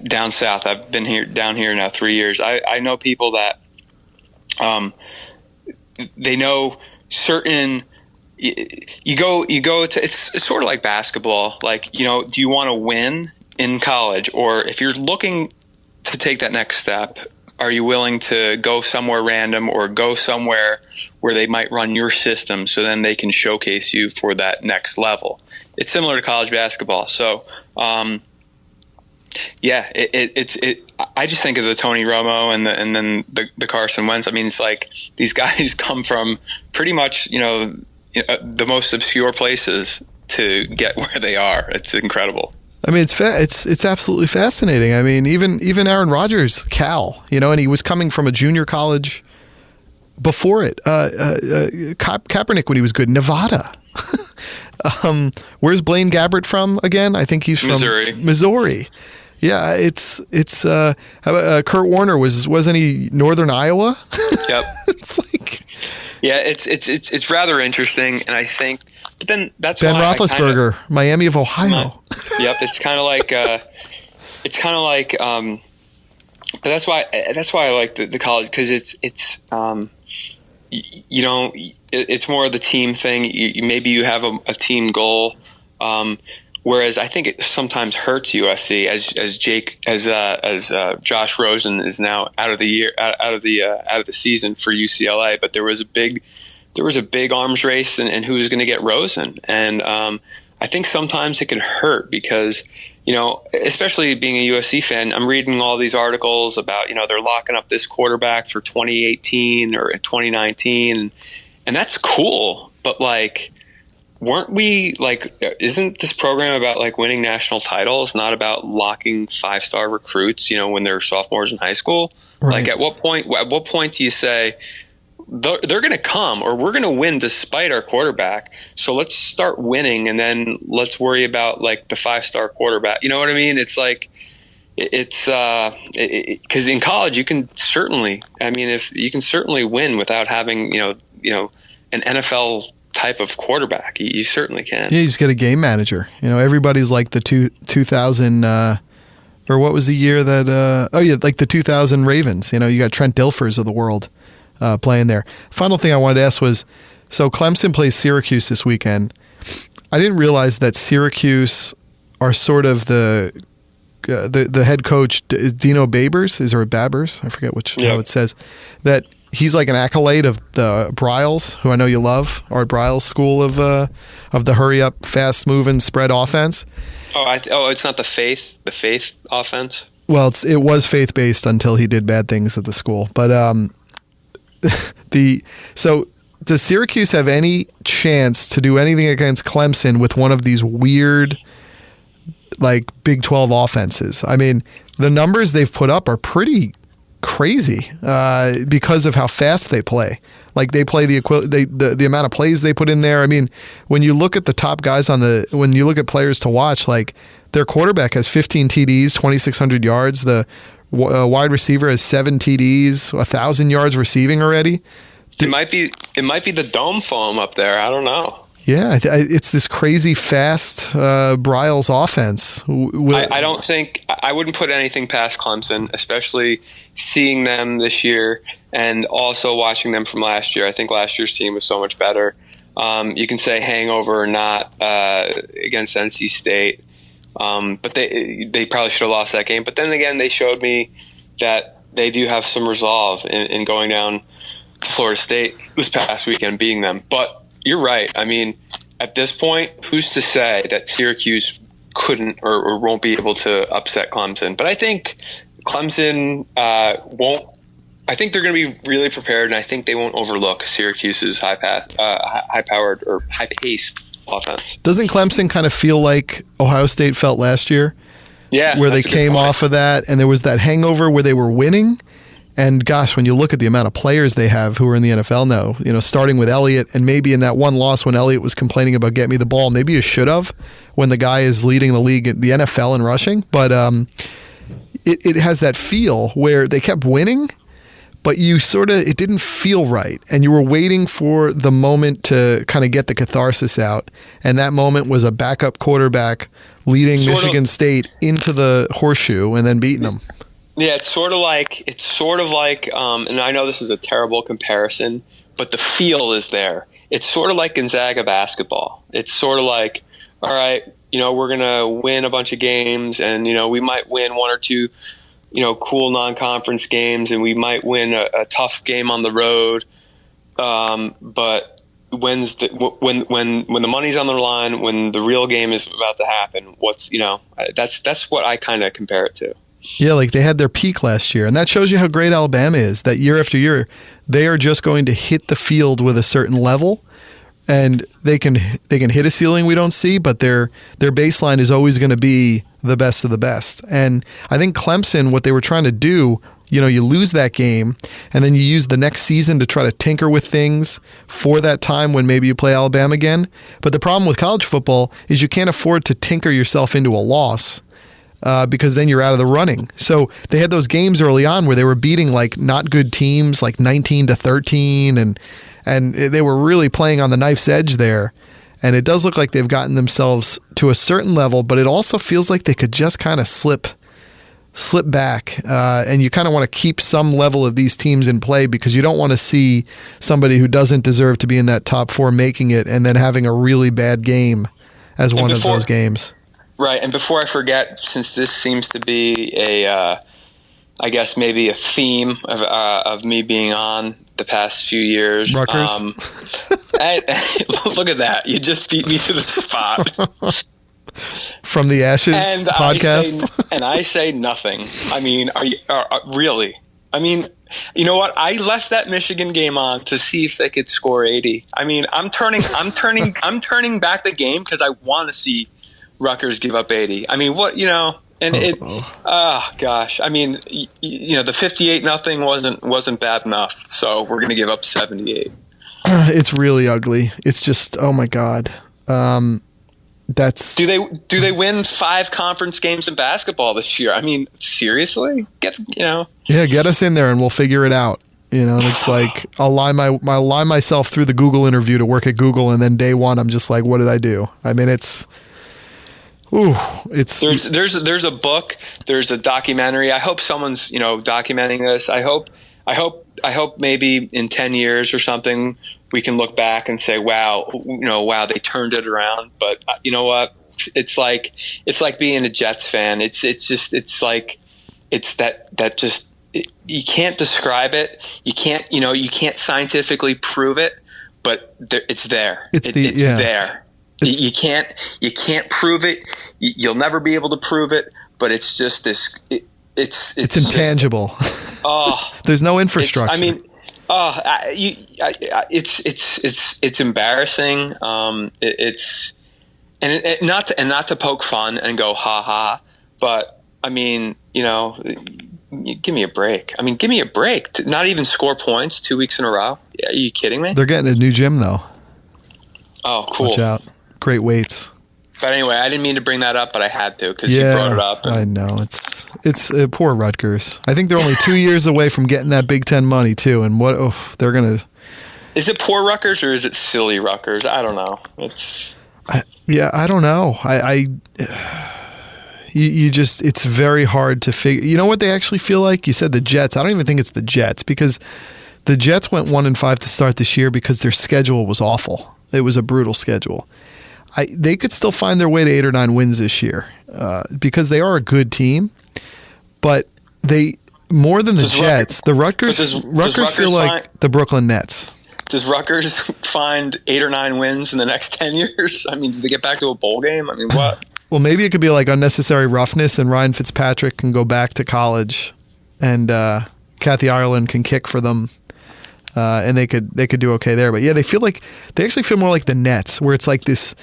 down south. I've been down here now 3 years. I know people that they know certain. You go to, it's sort of like basketball. Like, do you want to win in college, or if you're looking to take that next step, are you willing to go somewhere random or go somewhere where they might run your system so then they can showcase you for that next level? It's similar to college basketball. So, I just think of the Tony Romo and then the Carson Wentz. I mean, it's like these guys come from pretty much, the most obscure places to get where they are. It's incredible. I mean, it's absolutely fascinating. I mean, even Aaron Rodgers, Cal, and he was coming from a junior college before it. Kaepernick, when he was good, Nevada. Where's Blaine Gabbert from again? I think he's from Missouri. Yeah, it's Kurt Warner wasn't he Northern Iowa? Yep. It's like, yeah, it's rather interesting, and I think. But then that's Ben why Roethlisberger, Miami of Ohio. Yep, it's kind of like, but that's why I like the college, because it's more of the team thing. Maybe you have a team goal, whereas I think it sometimes hurts USC as Josh Rosen is now out of the season for UCLA, but there was a big arms race and who was going to get Rosen. And I think sometimes it can hurt because, especially being a USC fan, I'm reading all these articles about, they're locking up this quarterback for 2018 or 2019. And that's cool. But isn't this program about winning national titles, not about locking 5-star recruits, when they're sophomores in high school? Right. At what point do you say they're going to come, or we're going to win despite our quarterback? So let's start winning, and then let's worry about the 5-star quarterback. You know what I mean? It's because in college you can certainly win without having an NFL type of quarterback. You certainly can. Yeah, you just get a game manager. Everybody's like the 2000 or what was the year that the 2000 Ravens. You got Trent Dilfers of the world playing there. Final thing I wanted to ask was, so Clemson plays Syracuse this weekend. I didn't realize that Syracuse are sort of the head coach Dino Babers, is there a Babbers? I forget how it says that. He's like an accolade of the Bryles, who I know you love, Art Bryles school of the hurry up, fast moving spread offense. It's not the faith offense. Well, it was faith based until he did bad things at the school. But so does Syracuse have any chance to do anything against Clemson with one of these weird Big 12 offenses? I mean, the numbers they've put up are pretty crazy because of how fast they play. They play the amount of plays they put in there. I mean, when you look at the top guys when you look at players to watch, their quarterback has 15 TDs, 2,600 yards. The wide receiver has 7 TDs, 1,000 yards receiving already. It might be the dome foam up there. I don't know. Yeah, it's this crazy fast Bryles offense. I wouldn't put anything past Clemson, especially seeing them this year and also watching them from last year. I think last year's team was so much better. You can say hangover or not against NC State, but they probably should have lost that game. But then again, they showed me that they do have some resolve in going down to Florida State this past weekend and beating them. But you're right. I mean, at this point, who's to say that Syracuse couldn't or won't be able to upset Clemson? But I think Clemson won't. I think they're going to be really prepared, and I think they won't overlook Syracuse's high-powered or high-paced offense. Doesn't Clemson kind of feel like Ohio State felt last year? Yeah, where they came off of that, and there was that hangover where they were winning. And gosh, when you look at the amount of players they have who are in the NFL now, starting with Elliott, and maybe in that one loss when Elliott was complaining about get me the ball, maybe you should have when the guy is leading the league, the NFL in rushing. But it has that feel where they kept winning, but it didn't feel right. And you were waiting for the moment to kind of get the catharsis out. And that moment was a backup quarterback leading Michigan State into the horseshoe and then beating them. Yeah, it's sort of like, and I know this is a terrible comparison, but the feel is there. It's sort of like Gonzaga basketball. It's sort of like, all right, we're going to win a bunch of games, and, we might win one or two, cool non-conference games, and we might win a tough game on the road. But when the money's on the line, when the real game is about to happen, that's what I kind of compare it to. Yeah, they had their peak last year, and that shows you how great Alabama is, that year after year, they are just going to hit the field with a certain level, and they can hit a ceiling we don't see, but their baseline is always going to be the best of the best. And I think Clemson, what they were trying to do, you lose that game, and then you use the next season to try to tinker with things for that time when maybe you play Alabama again. But the problem with college football is you can't afford to tinker yourself into a loss. Because then you're out of the running. So they had those games early on where they were beating not good teams, 19-13, and they were really playing on the knife's edge there. And it does look like they've gotten themselves to a certain level, but it also feels like they could just kind of slip back. And you kind of want to keep some level of these teams in play because you don't want to see somebody who doesn't deserve to be in that top 4 making it and then having a really bad game as one of those games. Right, and before I forget, since this seems to be I guess maybe a theme of me being on the past few years. Rutgers? Look at that. You just beat me to the spot. From the Ashes podcast. And I say nothing. I mean, really? I mean, you know what? I left that Michigan game on to see if they could score 80. I mean, I'm turning back the game because I want to see Rutgers give up 80. I mean, what, you know, and gosh. I mean, you know, the 58-0 wasn't bad enough. So we're going to give up 78. It's really ugly. It's just, oh my God. Do they win 5 conference games in basketball this year? I mean, seriously? Get us in there and we'll figure it out. You know, it's like I'll lie myself through the Google interview to work at Google, and then day one I'm just like, what did I do? I mean, it's there's a book, there's a documentary. I hope someone's, you know, documenting this. I hope maybe in 10 years or something we can look back and say, wow, they turned it around. But you know what? It's like being a Jets fan. It's you can't describe it. You can't scientifically prove it, but it's there. It's there. You can't prove it. You'll never be able to prove it, but it's just this. It's intangible. There's no infrastructure. It's embarrassing. Not to poke fun and go ha ha, but I mean, you know, give me a break. I mean, give me a break. To not even score points 2 weeks in a row. Are you kidding me? They're getting a new gym though. Oh, cool. Watch out. Great weights. But anyway, I didn't mean to bring that up, but I had to because you brought it up. I know. It's poor Rutgers. I think they're only 2 years away from getting that Big Ten money too. And they're going to. Is it poor Rutgers or is it silly Rutgers? I don't know. I don't know. It's very hard to figure. You know what they actually feel like? You said the Jets. I don't even think it's the Jets because the Jets went 1-5 to start this year because their schedule was awful. It was a brutal schedule. They could still find their way to 8 or 9 wins this year because they are a good team, but they more than the Jets. The Rutgers feel like the Brooklyn Nets. Does Rutgers find 8 or 9 wins in the next 10 years? I mean, do they get back to a bowl game? I mean, what? Well, maybe it could be like unnecessary roughness, and Ryan Fitzpatrick can go back to college, and Kathy Ireland can kick for them. And they could do okay there. But yeah, they actually feel more like the Nets, where it's like this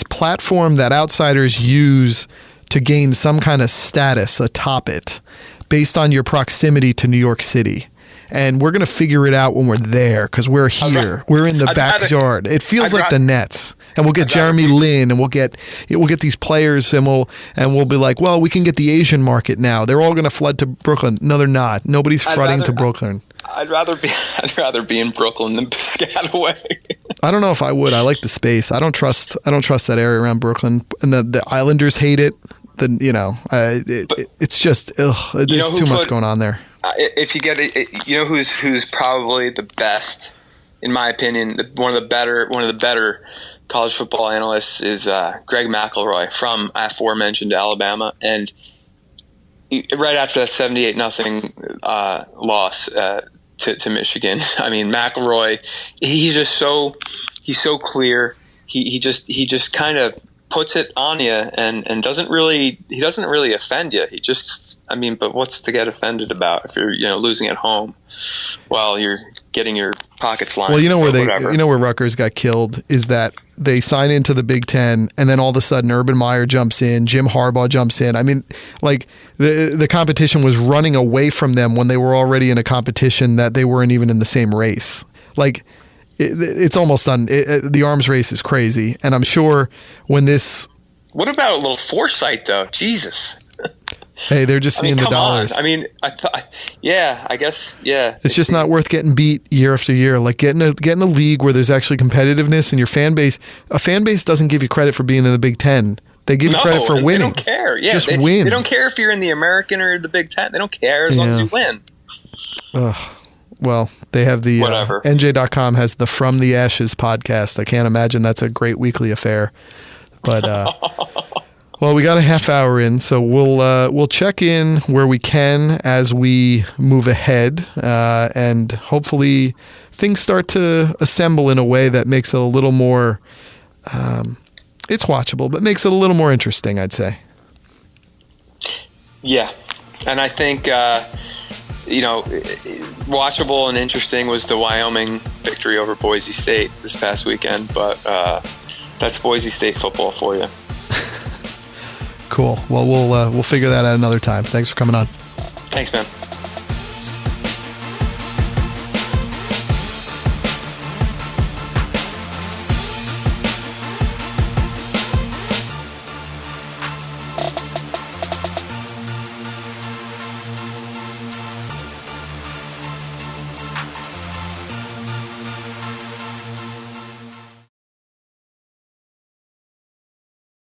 platform that outsiders use to gain some kind of status atop it based on your proximity to New York City. And we're going to figure it out when we're there because we're here. We're in the backyard. It feels like the Nets. And we'll get Jeremy Lin, and we'll get these players, and we'll be like, well, we can get the Asian market now. They're all going to flood to Brooklyn. No, they're not. Nobody's flooding to Brooklyn. I'd rather be in Brooklyn than Piscataway. I don't know if I would. I like the space. I don't trust that area around Brooklyn, and the Islanders hate it. It's just there's too much going on there. If you get it, you know who's probably the best, in my opinion, one of the better college football analysts is Greg McElroy from aforementioned Alabama, and right after that 78-0 loss to Michigan, I mean, McElroy, he's so clear. He just kind of puts it on you and doesn't really offend you. He just, I mean, but what's to get offended about if you're losing at home while you're getting your pockets lined? Well, where Rutgers got killed is that they sign into the Big Ten, and then all of a sudden Urban Meyer jumps in, Jim Harbaugh jumps in. I mean, like the competition was running away from them when they were already in a competition that they weren't even in the same race. Like it's almost done. The arms race is crazy, and I'm sure when this. What about a little foresight, though? Jesus. Hey, they're just seeing the dollars. On. I mean, I guess. It's just not worth getting beat year after year. Like getting a league where there's actually competitiveness, and your fan base. A fan base doesn't give you credit for being in the Big Ten. They give you credit for winning. They don't care. Yeah, just win. They don't care if you're in the American or the Big Ten. They don't care as long as you win. Well, they have the NJ.com has the From the Ashes podcast. I can't imagine that's a great weekly affair. But well, we got a half hour in, so we'll check in where we can as we move ahead, and hopefully things start to assemble in a way that makes it a little more. It's watchable, but makes it a little more interesting, I'd say. Yeah, and I think watchable and interesting was the Wyoming victory over Boise State this past weekend, but that's Boise State football for you. Cool. Well, we'll figure that out another time. Thanks for coming on. Thanks, man.